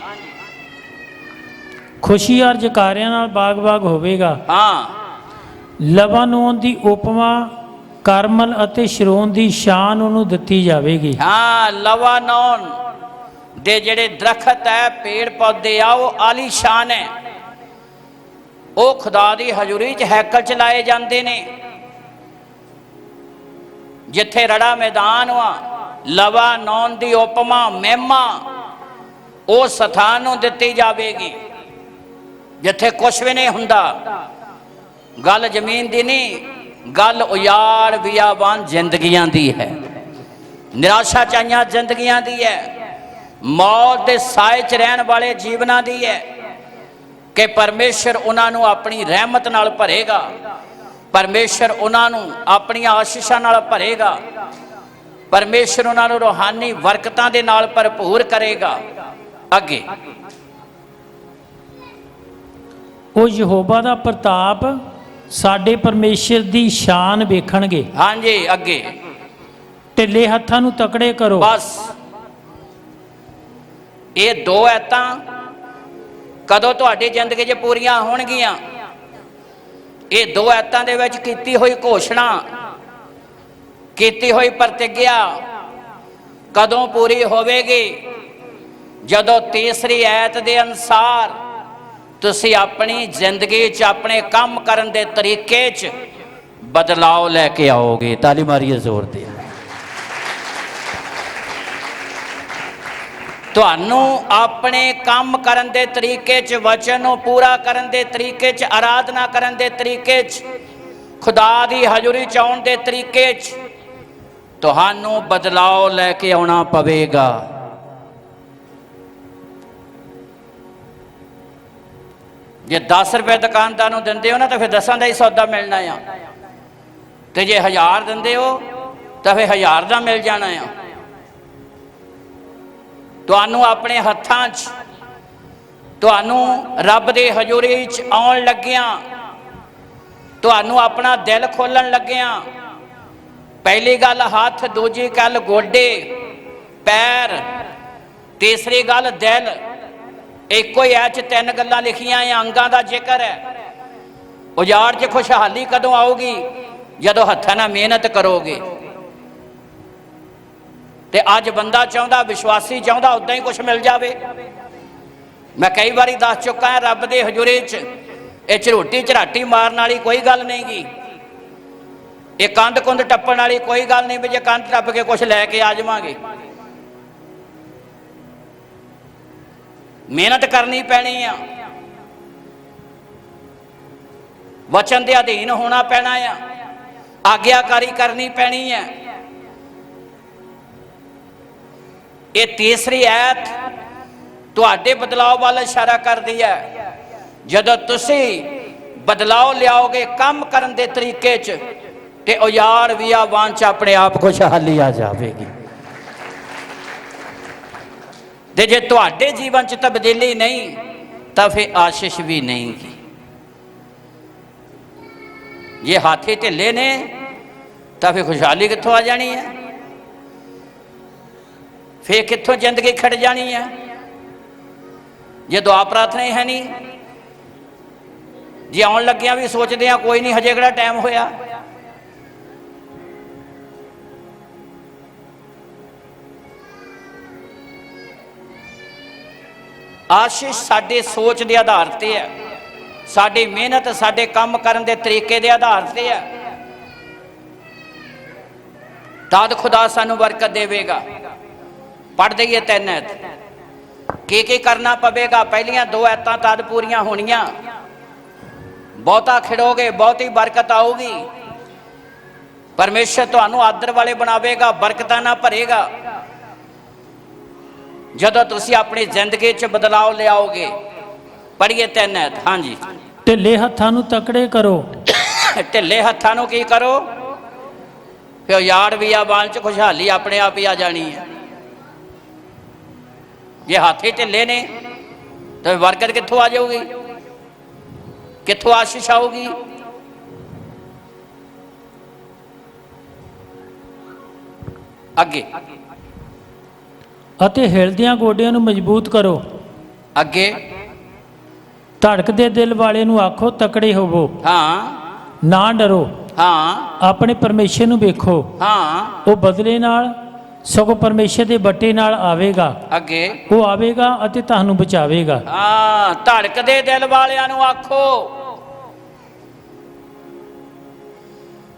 Speaker 2: ਖੁਸ਼ੀ ਔਰ ਜਕਾਰਿਆਂ ਨਾਲ ਬਾਗ-ਬਾਗ ਹੋਵੇਗਾ।
Speaker 1: ਹਾਂ,
Speaker 2: ਲਬਾਨੋਨ ਦੀ ਉਪਮਾ ਕਰਮਲ ਅਤੇ ਸ਼ਰੋਨ ਦੀ ਸ਼ਾਨ ਉਹਨੂੰ ਦਿੱਤੀ ਜਾਵੇਗੀ।
Speaker 1: ਹਾਂ, ਲਵਾਨੋਨ ਦੇ ਜਿਹੜੇ ਦਰਖਤ ਹੈ, ਪੇੜ ਪੌਦੇ ਆ, ਉਹ ਆਲੀਸ਼ਾਨ ਹੈ। ਉਹ ਖੁਦਾ ਦੀ ਹਜ਼ੂਰੀ 'ਚ ਹੈਕਲ 'ਚ ਲਾਏ ਜਾਂਦੇ ਨੇ। ਜਿੱਥੇ ਰੜਾ ਮੈਦਾਨ ਵਾ, ਲਵਾਨੋਨ ਦੀ ਉਪਮਾ ਮਹਿਮਾ ਉਸ ਸਥਾਨ ਨੂੰ ਦਿੱਤੀ ਜਾਵੇਗੀ ਜਿੱਥੇ ਕੁਛ ਵੀ ਨਹੀਂ ਹੁੰਦਾ। ਗੱਲ ਜ਼ਮੀਨ ਦੀ ਨਹੀਂ, ਗੱਲ ਉਜਾੜ ਬਿਆਬਾਨ ਜ਼ਿੰਦਗੀਆਂ ਦੀ ਹੈ, ਨਿਰਾਸ਼ਾ ਚਾਹੀਆਂ ਜ਼ਿੰਦਗੀਆਂ ਦੀ ਹੈ, ਮੌਤ ਦੇ ਸਾਏ 'ਚ ਰਹਿਣ ਵਾਲੇ ਜੀਵਨਾਂ ਦੀ ਹੈ ਕਿ ਪਰਮੇਸ਼ਰ ਉਹਨਾਂ ਨੂੰ ਆਪਣੀ ਰਹਿਮਤ ਨਾਲ ਭਰੇਗਾ। ਪਰਮੇਸ਼ਰ ਉਹਨਾਂ ਨੂੰ ਆਪਣੀਆਂ ਆਸ਼ੀਸ਼ਾਂ ਨਾਲ ਭਰੇਗਾ। ਪਰਮੇਸ਼ਰ ਉਹਨਾਂ ਨੂੰ ਰੂਹਾਨੀ ਬਰਕਤਾਂ ਦੇ ਨਾਲ ਭਰਪੂਰ ਕਰੇਗਾ। ਅੱਗੇ,
Speaker 2: ਉਹ ਯਹੋਵਾ ਦਾ ਪ੍ਰਤਾਪ ਸਾਡੇ ਪਰਮੇਸ਼ਰ ਦੀ ਸ਼ਾਨ ਵੇਖਣਗੇ।
Speaker 1: ਹਾਂਜੀ, ਅੱਗੇ,
Speaker 2: ਢਿੱਲੇ ਹੱਥਾਂ ਨੂੰ ਤਕੜੇ ਕਰੋ।
Speaker 1: ਬਸ ਇਹ ਦੋ ਐਤਾਂ ਕਦੋਂ ਤੁਹਾਡੀ ਜ਼ਿੰਦਗੀ 'ਚ ਪੂਰੀਆਂ ਹੋਣਗੀਆਂ? ਇਹ ਦੋ ਐਤਾਂ ਦੇ ਵਿੱਚ ਕੀਤੀ ਹੋਈ ਘੋਸ਼ਣਾ, ਕੀਤੀ ਹੋਈ ਪ੍ਰਤਿਗਿਆ ਕਦੋਂ ਪੂਰੀ ਹੋਵੇਗੀ? ਜਦੋਂ ਤੀਸਰੀ ਐਤ ਦੇ ਅਨੁਸਾਰ ਤੁਸੀਂ ਆਪਣੀ ਜ਼ਿੰਦਗੀ 'ਚ ਆਪਣੇ ਕੰਮ ਕਰਨ ਦੇ ਤਰੀਕੇ 'ਚ ਬਦਲਾਅ ਲੈ ਕੇ ਆਓਗੇ। ਤਾਲੀ ਮਾਰੀਏ ਜ਼ੋਰ ਦੇ। ਤੁਹਾਨੂੰ ਆਪਣੇ ਕੰਮ ਕਰਨ ਦੇ ਤਰੀਕੇ 'ਚ, ਵਚਨ ਨੂੰ ਪੂਰਾ ਕਰਨ ਦੇ ਤਰੀਕੇ 'ਚ, ਆਰਾਧਨਾ ਕਰਨ ਦੇ ਤਰੀਕੇ 'ਚ, ਖੁਦਾ ਦੀ ਹਜ਼ੂਰੀ 'ਚ ਆਉਣ ਦੇ ਤਰੀਕੇ 'ਚ ਤੁਹਾਨੂੰ ਬਦਲਾਅ ਲੈ ਕੇ ਆਉਣਾ ਪਵੇਗਾ। ਜੇ 10 ਰੁਪਏ ਦੁਕਾਨਦਾਰ ਨੂੰ ਦਿੰਦੇ ਹੋ ਨਾ ਤਾਂ ਫਿਰ 10 ਦਾ ਹੀ ਸੌਦਾ ਮਿਲਣਾ ਆ, ਤੇ ਜੇ 1000 ਦਿੰਦੇ ਹੋ ਤਾਂ ਫਿਰ 1000 ਦਾ ਮਿਲ ਜਾਣਾ ਆ। ਤੁਹਾਨੂੰ ਆਪਣੇ ਹੱਥਾਂ 'ਚ, ਤੁਹਾਨੂੰ ਰੱਬ ਦੇ ਹਜ਼ੂਰੀ 'ਚ ਆਉਣ ਲੱਗਿਆਂ, ਤੁਹਾਨੂੰ ਆਪਣਾ ਦਿਲ ਖੋਲਣ ਲੱਗਿਆਂ, ਪਹਿਲੀ ਗੱਲ ਹੱਥ, ਦੂਜੀ ਗੱਲ ਗੋਡੇ ਪੈਰ, ਤੀਸਰੀ ਗੱਲ ਦਿਲ। ਇੱਕੋ ਹੀ ਐ 'ਚ ਤਿੰਨ ਗੱਲਾਂ ਲਿਖੀਆਂ ਆ, ਅੰਗਾਂ ਦਾ ਜ਼ਿਕਰ ਹੈ। ਉਜਾੜ 'ਚ ਖੁਸ਼ਹਾਲੀ ਕਦੋਂ ਆਊਗੀ? ਜਦੋਂ ਹੱਥਾਂ ਨਾਲ ਮਿਹਨਤ ਕਰੋਗੇ। ਤੇ ਅੱਜ ਬੰਦਾ ਚਾਹੁੰਦਾ, ਵਿਸ਼ਵਾਸੀ ਚਾਹੁੰਦਾ ਉਦਾਂ ਹੀ ਕੁਛ ਮਿਲ ਜਾਵੇ। ਮੈਂ ਕਈ ਵਾਰੀ ਦੱਸ ਚੁੱਕਾ ਹਾਂ, ਰੱਬ ਦੇ ਹਜ਼ੂਰੀ 'ਚ ਇਹ ਝਰੋਟੀ ਝਰਾਟੀ ਮਾਰਨ ਵਾਲੀ ਕੋਈ ਗੱਲ ਨਹੀਂ ਗੀ। ਇਹ ਕੰਧ ਕੁੰਧ ਟੱਪਣ ਵਾਲੀ ਕੋਈ ਗੱਲ ਨਹੀਂ ਵੀ ਜੇ ਕੰਧ ਟੱਪ ਕੇ ਕੁਛ ਲੈ ਕੇ ਆ ਜਾਵਾਂਗੇ। ਮਿਹਨਤ ਕਰਨੀ ਪੈਣੀ ਆ, ਵਚਨ ਦੇ ਅਧੀਨ ਹੋਣਾ ਪੈਣਾ ਆ, ਆਗਿਆਕਾਰੀ ਕਰਨੀ ਪੈਣੀ ਹੈ। ਇਹ ਤੀਸਰੀ ਐਤ ਤੁਹਾਡੇ ਬਦਲਾਅ ਵੱਲ ਇਸ਼ਾਰਾ ਕਰਦੀ ਹੈ। ਜਦੋਂ ਤੁਸੀਂ ਬਦਲਾਅ ਲਿਆਓਗੇ ਕੰਮ ਕਰਨ ਦੇ ਤਰੀਕੇ 'ਚ, ਤੇ ਉਜਾੜ ਬਿਆਬਾਨ 'ਚ ਆਪਣੇ ਆਪ ਖੁਸ਼ਹਾਲੀ ਆ ਜਾਵੇਗੀ। ਤੇ ਜੇ ਤੁਹਾਡੇ ਜੀਵਨ 'ਚ ਤਬਦੀਲੀ ਨਹੀਂ ਤਾਂ ਫਿਰ ਆਸ਼ੀਸ਼ ਵੀ ਨਹੀਂ ਗੀ। ਜੇ ਹਾਥੀ ਢਿੱਲੇ ਨੇ ਤਾਂ ਫਿਰ ਖੁਸ਼ਹਾਲੀ ਕਿੱਥੋਂ ਆ ਜਾਣੀ ਹੈ? ਫਿਰ ਕਿੱਥੋਂ ਜ਼ਿੰਦਗੀ ਖੜ ਜਾਣੀ ਹੈ? ਜੇ ਦੁਆ ਪ੍ਰਾਰਥਨਾ ਹੀ ਹੈ ਨਹੀਂ, ਜੇ ਆਉਣ ਲੱਗਿਆਂ ਵੀ ਸੋਚਦੇ ਆ ਕੋਈ ਨਹੀਂ ਹਜੇ ਕਿਹੜਾ ਟਾਈਮ ਹੋਇਆ। ਆਸ਼ੀਸ਼ ਸਾਡੇ ਸੋਚ ਦੇ ਆਧਾਰ ਤੇ ਹੈ, ਸਾਡੀ ਮਿਹਨਤ, ਸਾਡੇ ਕੰਮ ਕਰਨ ਦੇ ਤਰੀਕੇ ਦੇ ਆਧਾਰ ਤੇ ਹੈ। ਤਦ ਖੁਦਾ ਸਾਨੂੰ ਬਰਕਤ ਦੇਵੇਗਾ। ਪੜ੍ਹ ਦਈਏ 3 ਐਤ। ਕੀ ਕਰਨਾ ਪਵੇਗਾ? ਪਹਿਲੀਆਂ 2 ਐਤਾਂ ਤਦ ਪੂਰੀਆਂ ਹੋਣੀਆਂ। ਬਹੁਤਾ ਖਿੜੋਗੇ, ਬਹੁਤੀ ਬਰਕਤ ਆਊਗੀ। ਪਰਮੇਸ਼ਰ ਤੁਹਾਨੂੰ ਆਦਰ ਵਾਲੇ ਬਣਾਵੇਗਾ, ਬਰਕਤਾਂ ਨਾਲ ਭਰੇਗਾ ਜਦੋਂ ਤੁਸੀਂ ਆਪਣੀ ਜ਼ਿੰਦਗੀ 'ਚ ਬਦਲਾਅ ਲਿਆਓਗੇ। ਪੜ੍ਹੀਏ 3 ਐਤ। ਹਾਂਜੀ,
Speaker 2: ਢਿੱਲੇ ਹੱਥਾਂ ਨੂੰ ਤਕੜੇ ਕਰੋ।
Speaker 1: ਢਿੱਲੇ ਹੱਥਾਂ ਨੂੰ ਕੀ ਕਰੋ? ਫਿਰ ਉਜਾੜ ਬਿਆਬਾਨ 'ਚ ਖੁਸ਼ਹਾਲੀ ਆਪਣੇ ਆਪ ਹੀ ਆ ਜਾਣੀ ਹੈ। ਜੇ ਹੱਥ ਹੀ ਢਿੱਲੇ ਨੇ ਤਾਂ ਬਰਕਤ ਕਿੱਥੋਂ ਆ ਜਾਊਗੀ? ਕਿੱਥੋਂ ਆਸ਼ੀਸ਼ ਆਊਗੀ? ਅੱਗੇ
Speaker 2: ਅਤੇ ਹਿਲਦਿਆਂ ਗੋਡਿਆਂ ਨੂੰ ਮਜ਼ਬੂਤ ਕਰੋ।
Speaker 1: ਅੱਗੇ
Speaker 2: ਧੜਕਦੇ ਦਿਲ ਵਾਲੇ ਨੂੰ ਆਖੋ ਤਕੜੇ ਹੋਵੋ,
Speaker 1: ਹਾਂ
Speaker 2: ਨਾ ਡਰੋ,
Speaker 1: ਹਾਂ
Speaker 2: ਆਪਣੇ ਪਰਮੇਸ਼ਰ ਨੂੰ ਵੇਖੋ,
Speaker 1: ਹਾਂ।
Speaker 2: ਉਹ ਬਦਲੇ ਨਾਲ ਸਗੋਂ ਪਰਮੇਸ਼ਰ ਦੇ ਬੱਟੇ ਨਾਲ ਆਵੇਗਾ।
Speaker 1: ਅੱਗੇ
Speaker 2: ਉਹ ਆਵੇਗਾ ਅਤੇ ਤੁਹਾਨੂੰ ਬਚਾਵੇਗਾ।
Speaker 1: ਹਾਂ, ਧੜਕਦੇ ਦਿਲ ਵਾਲਿਆਂ ਨੂੰ ਆਖੋ।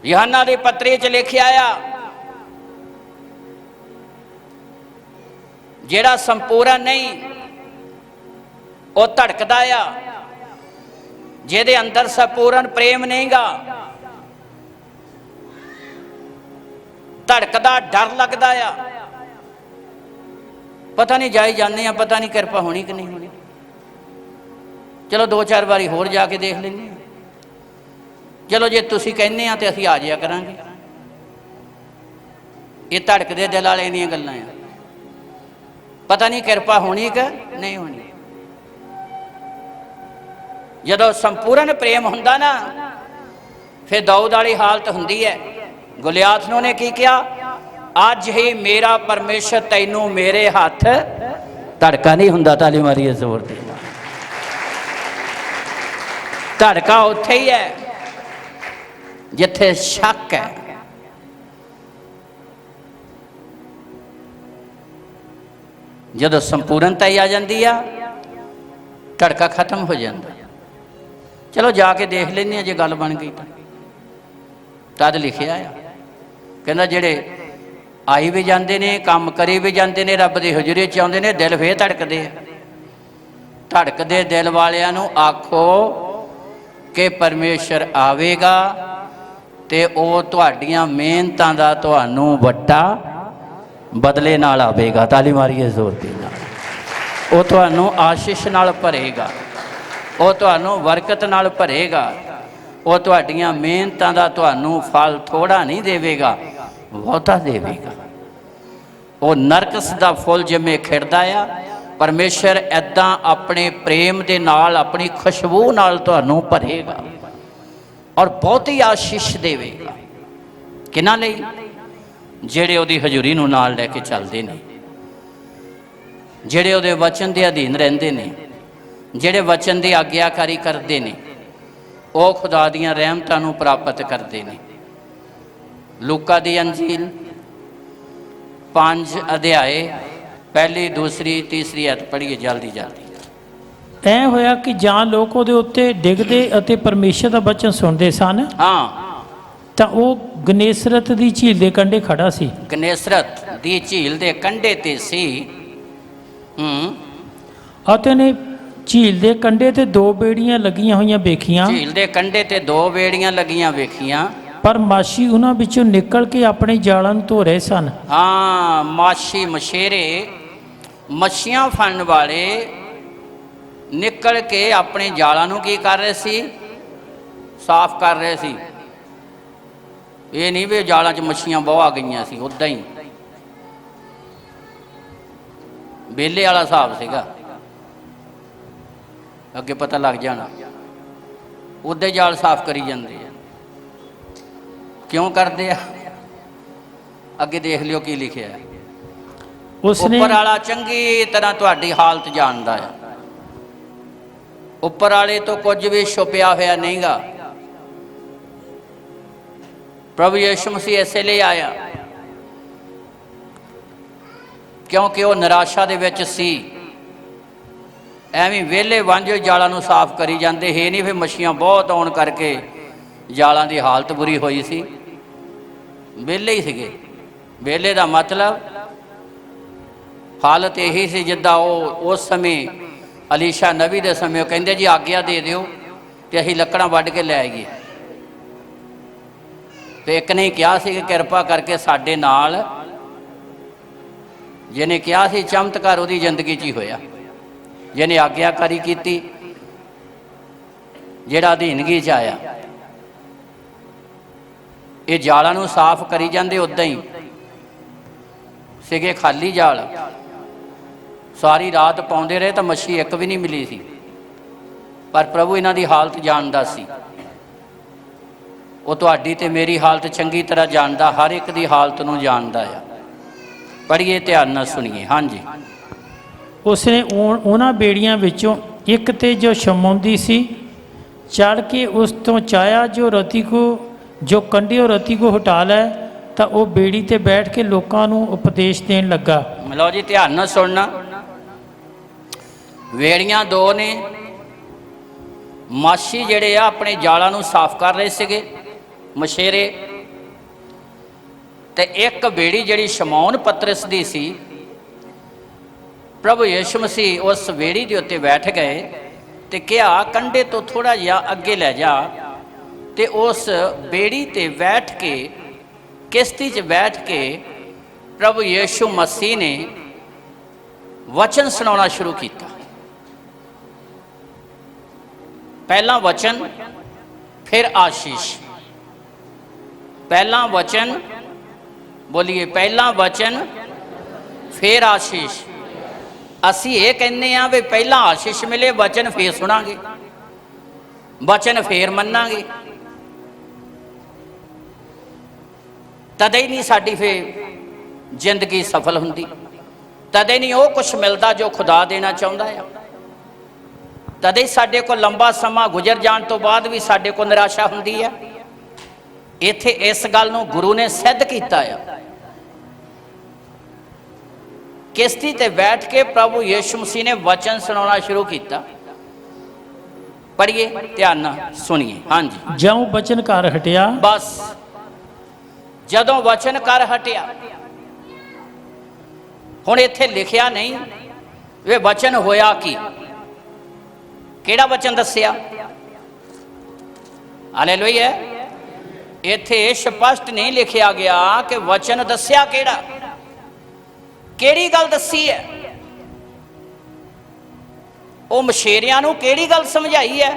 Speaker 1: ਯਹੋਨਾ ਦੇ ਪੱਤਰੇ 'ਚ ਲਿਖਿਆ ਆ, ਜਿਹੜਾ ਸੰਪੂਰਨ ਨਹੀਂ ਉਹ ਧੜਕਦਾ ਆ, ਜਿਹਦੇ ਅੰਦਰ ਸੰਪੂਰਨ ਪ੍ਰੇਮ ਨਹੀਂਗਾ, ਧੜਕਦਾ ਡਰ ਲੱਗਦਾ ਆ। ਪਤਾ ਨਹੀਂ ਜਾਈ ਜਾਂਦੇ ਆ, ਪਤਾ ਨਹੀਂ ਕਿਰਪਾ ਹੋਣੀ ਕਿ ਨਹੀਂ ਹੋਣੀ। ਚਲੋ 2-4 ਵਾਰੀ ਹੋਰ ਜਾ ਕੇ ਦੇਖ ਲੈਂਦੇ ਹਾਂ। ਚਲੋ ਜੇ ਤੁਸੀਂ ਕਹਿੰਦੇ ਆ ਤੇ ਅਸੀਂ ਆ ਜਾਇਆ ਕਰਾਂਗੇ। ਇਹ ਧੜਕਦੇ ਦਿਲ ਵਾਲੇ ਦੀਆਂ ਗੱਲਾਂ ਆ। ਪਤਾ ਨਹੀਂ ਕਿਰਪਾ ਹੋਣੀ ਕਿ ਨਹੀਂ ਹੋਣੀ। ਜਦੋਂ ਸੰਪੂਰਨ ਪ੍ਰੇਮ ਹੁੰਦਾ ਨਾ, ਫਿਰ ਦਾਊਦ ਵਾਲੀ ਹਾਲਤ ਹੁੰਦੀ ਹੈ। ਗੁਲਿਆਤ ਨੂੰ ਨੇ ਕੀ ਕਿਹਾ? ਅੱਜ ਹੀ ਮੇਰਾ ਪਰਮੇਸ਼ਰ ਤੈਨੂੰ ਮੇਰੇ ਹੱਥ ਧੜਕਾ ਨਹੀਂ ਹੁੰਦਾ। ਤਾਲੀ ਮਾਰੀਏ ਜ਼ੋਰ ਦੇ ਨਾਲ। ਧੜਕਾ ਉੱਥੇ ਹੀ ਹੈ ਜਿੱਥੇ ਸ਼ੱਕ ਹੈ। ਜਦੋਂ ਸੰਪੂਰਨਤਾ ਹੀ ਆ ਜਾਂਦੀ ਆ, ਧੜਕਾ ਖਤਮ ਹੋ ਜਾਂਦਾ। ਚਲੋ ਜਾ ਕੇ ਦੇਖ ਲੈਂਦੇ ਆ, ਜੇ ਗੱਲ ਬਣ ਗਈ ਤਾਂ। ਤਦ ਲਿਖਿਆ ਆ, ਕਹਿੰਦਾ ਜਿਹੜੇ ਆਈ ਵੀ ਜਾਂਦੇ ਨੇ, ਕੰਮ ਕਰੀ ਵੀ ਜਾਂਦੇ ਨੇ, ਰੱਬ ਦੀ ਹਜ਼ੂਰੀ 'ਚ ਆਉਂਦੇ ਨੇ, ਦਿਲ ਫੇਰ ਧੜਕਦੇ ਆ। ਧੜਕਦੇ ਦਿਲ ਵਾਲਿਆਂ ਨੂੰ ਆਖੋ ਕਿ ਪਰਮੇਸ਼ਰ ਆਵੇਗਾ ਤੇ ਉਹ ਤੁਹਾਡੀਆਂ ਮਿਹਨਤਾਂ ਦਾ ਤੁਹਾਨੂੰ ਵੱਡਾ ਬਦਲੇ ਨਾਲ ਆਵੇਗਾ। ਤਾਲੀ ਮਾਰੀਏ ਜ਼ੋਰ ਦੇ ਨਾਲ। ਉਹ ਤੁਹਾਨੂੰ ਆਸ਼ੀਸ਼ ਨਾਲ ਭਰੇਗਾ, ਉਹ ਤੁਹਾਨੂੰ ਬਰਕਤ ਨਾਲ ਭਰੇਗਾ। ਉਹ ਤੁਹਾਡੀਆਂ ਮਿਹਨਤਾਂ ਦਾ ਤੁਹਾਨੂੰ ਫਲ ਥੋੜਾ ਨਹੀਂ ਦੇਵੇਗਾ, ਬਹੁਤਾ ਦੇਵੇਗਾ। ਉਹ ਨਰਕਸ ਦਾ ਫੁੱਲ ਜਿਵੇਂ ਖਿੜਦਾ ਆ, ਪਰਮੇਸ਼ਰ ਇੱਦਾਂ ਆਪਣੇ ਪ੍ਰੇਮ ਦੇ ਨਾਲ, ਆਪਣੀ ਖੁਸ਼ਬੂ ਨਾਲ ਤੁਹਾਨੂੰ ਭਰੇਗਾ ਔਰ ਬਹੁਤੀ ਆਸ਼ੀਸ਼ ਦੇਵੇਗਾ। ਕਿਹਨਾਂ ਲਈ? ਜਿਹੜੇ ਉਹਦੀ ਹਜ਼ੂਰੀ ਨੂੰ ਨਾਲ ਲੈ ਕੇ ਚੱਲਦੇ ਨੇ, ਜਿਹੜੇ ਉਹਦੇ ਵਚਨ ਦੇ ਅਧੀਨ ਰਹਿੰਦੇ ਨੇ, ਜਿਹੜੇ ਵਚਨ ਦੀ ਆਗਿਆਕਾਰੀ ਕਰਦੇ ਨੇ, ਉਹ ਖੁਦਾ ਦੀਆਂ ਰਹਿਮਤਾਂ ਨੂੰ ਪ੍ਰਾਪਤ ਕਰਦੇ ਨੇ। ਲੂਕਾ ਦੀ ਅੰਜੀਲ 5 ਅਧਿਆਏ 1, 2, 3 ਐਤ ਪੜ੍ਹੀਏ ਜਲਦੀ ਜਲਦੀ।
Speaker 2: ਐ ਹੋਇਆ ਕਿ ਜਾਂ ਲੋਕ ਉਹਦੇ ਉੱਤੇ ਡਿੱਗਦੇ ਅਤੇ ਪਰਮੇਸ਼ਰ ਦਾ ਬਚਨ ਸੁਣਦੇ ਸਨ,
Speaker 1: ਹਾਂ,
Speaker 2: ਤਾਂ ਉਹ ਗਨੇਸਰਤ ਦੀ ਝੀਲ ਦੇ ਕੰਢੇ ਖੜਾ ਸੀ।
Speaker 1: ਗਨੇਸਰਤ ਦੀ ਝੀਲ ਦੇ ਕੰਢੇ ਤੇ ਸੀ।
Speaker 2: ਅਤੇ ਨੇ ਝੀਲ ਦੇ ਕੰਢੇ ਤੇ 2 ਬੇੜੀਆਂ ਲੱਗੀਆਂ ਹੋਈਆਂ ਵੇਖੀਆਂ।
Speaker 1: ਝੀਲ ਦੇ ਕੰਢੇ ਤੇ 2 ਬੇੜੀਆਂ ਲੱਗੀਆਂ ਵੇਖੀਆਂ,
Speaker 2: ਪਰ ਮਾਛੀ ਉਹਨਾਂ ਵਿੱਚੋਂ ਨਿਕਲ ਕੇ ਆਪਣੇ ਜਾਲਾਂ ਨੂੰ ਧੋ ਰਹੇ ਸਨ।
Speaker 1: ਹਾਂ, ਮਾਛੀ ਮਛੇਰੇ, ਮੱਛੀਆਂ ਫੜਨ ਵਾਲੇ ਨਿਕਲ ਕੇ ਆਪਣੇ ਜਾਲਾਂ ਨੂੰ ਕੀ ਕਰ ਰਹੇ ਸੀ? ਸਾਫ਼ ਕਰ ਰਹੇ ਸੀ। ਇਹ ਨਹੀਂ ਵੀ ਜਾਲਾਂ 'ਚ ਮੱਛੀਆਂ ਬਹੁਤ ਆ ਗਈਆਂ ਸੀ, ਉੱਦਾਂ ਹੀ ਵਿਹਲੇ ਵਾਲਾ ਹਿਸਾਬ ਸੀਗਾ। ਅੱਗੇ ਪਤਾ ਲੱਗ ਜਾਣਾ। ਉੱਦੇ ਜਾਲ ਸਾਫ਼ ਕਰੀ ਜਾਂਦੇ ਆ। ਕਿਉਂ ਕਰਦੇ ਆ? ਅੱਗੇ ਦੇਖ ਲਿਓ ਕੀ ਲਿਖਿਆ।
Speaker 2: ਉਸਨੇ
Speaker 1: ਉੱਪਰ ਵਾਲਾ ਚੰਗੀ ਤਰ੍ਹਾਂ ਤੁਹਾਡੀ ਹਾਲਤ ਜਾਣਦਾ ਆ। ਉੱਪਰ ਵਾਲੇ ਤੋਂ ਕੁਝ ਵੀ ਛੁਪਿਆ ਹੋਇਆ ਨਹੀਂਗਾ। ਪ੍ਰਭੂ ਯਿਸੂ ਮਸੀਹ ਇਸੇ ਲਈ ਆਇਆ ਕਿਉਂਕਿ ਉਹ ਨਿਰਾਸ਼ਾ ਦੇ ਵਿੱਚ ਸੀ। ਐਵੇਂ ਵਿਹਲੇ ਵਾਂਝੇ ਜਾਲਾਂ ਨੂੰ ਸਾਫ਼ ਕਰੀ ਜਾਂਦੇ ਹੈ ਨਹੀਂ। ਫਿਰ ਮੱਛੀਆਂ ਬਹੁਤ ਆਉਣ ਕਰਕੇ ਜਾਲਾਂ ਦੀ ਹਾਲਤ ਬੁਰੀ ਹੋਈ ਸੀ। ਵਿਹਲੇ ਹੀ ਸੀਗੇ। ਵਿਹਲੇ ਦਾ ਮਤਲਬ ਹਾਲਤ ਇਹੀ ਸੀ ਜਿੱਦਾਂ ਉਹ ਉਸ ਸਮੇਂ ਅਲੀਸ਼ਾ ਨਬੀ ਦੇ ਸਮੇਂ ਉਹ ਕਹਿੰਦੇ ਜੀ ਆਗਿਆ ਦੇ ਦਿਓ ਤੇ ਅਸੀਂ ਲੱਕੜਾਂ ਵੱਢ ਕੇ ਲੈ ਆਈਏ। ਤੇ ਇੱਕ ਨੇ ਕਿਹਾ ਸੀ ਕਿ ਕਿਰਪਾ ਕਰਕੇ ਸਾਡੇ ਨਾਲ, ਜਿਹਨੇ ਕਿਹਾ ਸੀ ਚਮਤਕਾਰ ਉਹਦੀ ਜ਼ਿੰਦਗੀ 'ਚ ਹੀ ਹੋਇਆ। ਜਿਹਨੇ ਆਗਿਆਕਾਰੀ ਕੀਤੀ, ਜਿਹੜਾ ਅਧੀਨਗੀ 'ਚ ਆਇਆ। ਇਹ ਜਾਲਾਂ ਨੂੰ ਸਾਫ਼ ਕਰੀ ਜਾਂਦੇ ਉੱਦਾਂ ਹੀ ਸੀਗੇ, ਖਾਲੀ ਜਾਲ। ਸਾਰੀ ਰਾਤ ਪਾਉਂਦੇ ਰਹੇ ਤਾਂ ਮੱਛੀ ਇੱਕ ਵੀ ਨਹੀਂ ਮਿਲੀ ਸੀ। ਪਰ ਪ੍ਰਭੂ ਇਹਨਾਂ ਦੀ ਹਾਲਤ ਜਾਣਦਾ ਸੀ। ਉਹ ਤੁਹਾਡੀ ਤੇ ਮੇਰੀ ਹਾਲਤ ਚੰਗੀ ਤਰ੍ਹਾਂ ਜਾਣਦਾ, ਹਰ ਇੱਕ ਦੀ ਹਾਲਤ ਨੂੰ ਜਾਣਦਾ ਆ। ਪੜ੍ਹੀਏ, ਧਿਆਨ ਨਾਲ ਸੁਣੀਏ। ਹਾਂਜੀ।
Speaker 2: ਉਸਨੇ ਉਹਨਾਂ ਬੇੜੀਆਂ ਵਿੱਚੋਂ ਇੱਕ ਤੇ ਜੋ ਸ਼ਮੌਂਦੀ ਸੀ ਚੜ੍ਹ ਕੇ ਉਸ ਤੋਂ ਚਾਹਿਆ ਜੋ ਕੰਢਿਓ ਰਤੀ ਕੋ ਹਟਾ ਲੈ, ਤਾਂ ਉਹ ਬੇੜੀ ਤੇ ਬੈਠ ਕੇ ਲੋਕਾਂ ਨੂੰ ਉਪਦੇਸ਼ ਦੇਣ ਲੱਗਾ।
Speaker 1: ਲਓ ਜੀ, ਧਿਆਨ ਨਾਲ ਸੁਣਨਾ। ਵੇੜੀਆਂ ਦੋ ਨੇ। ਮਾਛੀ ਜਿਹੜੇ ਆ ਆਪਣੇ ਜਾਲਾਂ ਨੂੰ ਸਾਫ਼ ਕਰ ਰਹੇ ਸੀਗੇ, ਮਛੇਰੇ। ਤੇ ਇੱਕ ਬੇੜੀ ਜਿਹੜੀ ਸ਼ਮੌਨ ਪਤਰਸ ਦੀ ਸੀ, ਪ੍ਰਭੂ ਯਿਸੂ ਮਸੀਹ ਉਸ ਬੇੜੀ ਦੇ ਉੱਤੇ ਬੈਠ ਗਏ ਤੇ ਕਿਹਾ, ਕੰਢੇ ਤੋਂ ਥੋੜਾ ਜਿਹਾ ਅੱਗੇ ਲੈ ਜਾ। ਤੇ ਉਸ ਬੇੜੀ ਤੇ ਬੈਠ ਕੇ, ਕਿਸ਼ਤੀ 'ਚ ਬੈਠ ਕੇ ਪ੍ਰਭੂ ਯਿਸੂ ਮਸੀਹ ਨੇ ਵਚਨ ਸੁਣਾਉਣਾ ਸ਼ੁਰੂ ਕੀਤਾ। ਪਹਿਲਾ ਵਚਨ, ਫਿਰ ਆਸ਼ੀਸ਼। ਪਹਿਲਾ ਵਚਨ, ਬੋਲੀਏ, ਪਹਿਲਾ ਵਚਨ ਫਿਰ ਆਸ਼ੀਸ਼। ਅਸੀਂ ਇਹ ਕਹਿੰਦੇ ਆ ਵੀ ਪਹਿਲਾਂ ਆਸ਼ੀਸ਼ ਮਿਲੇ, ਵਚਨ ਫੇਰ ਸੁਣਾਂਗੇ, ਵਚਨ ਫੇਰ ਮੰਨਾਂਗੇ। ਤਦੇ ਨਹੀਂ ਸਾਡੀ ਫੇਰ ਜ਼ਿੰਦਗੀ ਸਫਲ ਹੁੰਦੀ, ਤਦੇ ਨਹੀਂ ਉਹ ਕੁਛ ਮਿਲਦਾ ਜੋ ਖੁਦਾ ਦੇਣਾ ਚਾਹੁੰਦਾ ਆ। ਤਦੇ ਸਾਡੇ ਕੋਲ ਲੰਬਾ ਸਮਾਂ ਗੁਜ਼ਰ ਜਾਣ ਤੋਂ ਬਾਅਦ ਵੀ ਸਾਡੇ ਕੋਲ ਨਿਰਾਸ਼ਾ ਹੁੰਦੀ ਹੈ। ਇੱਥੇ ਇਸ ਗੱਲ ਨੂੰ ਗੁਰੂ ਨੇ ਸਿੱਧ ਕੀਤਾ ਆ। ਕਿਸ਼ਤੀ ਤੇ ਬੈਠ ਕੇ ਪ੍ਰਭੂ ਯਿਸੂ ਮਸੀਹ ਨੇ ਵਚਨ ਸੁਣਾਉਣਾ ਸ਼ੁਰੂ ਕੀਤਾ। ਪੜ੍ਹੀਏ, ਧਿਆਨ ਨਾਲ ਸੁਣੀਏ। ਹਾਂਜੀ।
Speaker 2: ਜਦੋਂ ਵਚਨ ਕਰ ਹਟਿਆ,
Speaker 1: ਬਸ ਜਦੋਂ ਵਚਨ ਕਰ ਹਟਿਆ। ਹੁਣ ਇੱਥੇ ਲਿਖਿਆ ਨਹੀਂ ਵੇ ਵਚਨ ਹੋਇਆ ਕੀ, ਕਿਹੜਾ ਵਚਨ ਦੱਸਿਆ। ਹਾਲੇਲੂਇਆ। ਇੱਥੇ ਸਪਸ਼ਟ ਨਹੀਂ ਲਿਖਿਆ ਗਿਆ ਕਿ ਵਚਨ ਦੱਸਿਆ ਕਿਹੜਾ, ਕਿਹੜੀ ਗੱਲ ਦੱਸੀ ਹੈ। ਉਹ ਮਛੇਰਿਆਂ ਨੂੰ ਕਿਹੜੀ ਗੱਲ ਸਮਝਾਈ ਹੈ।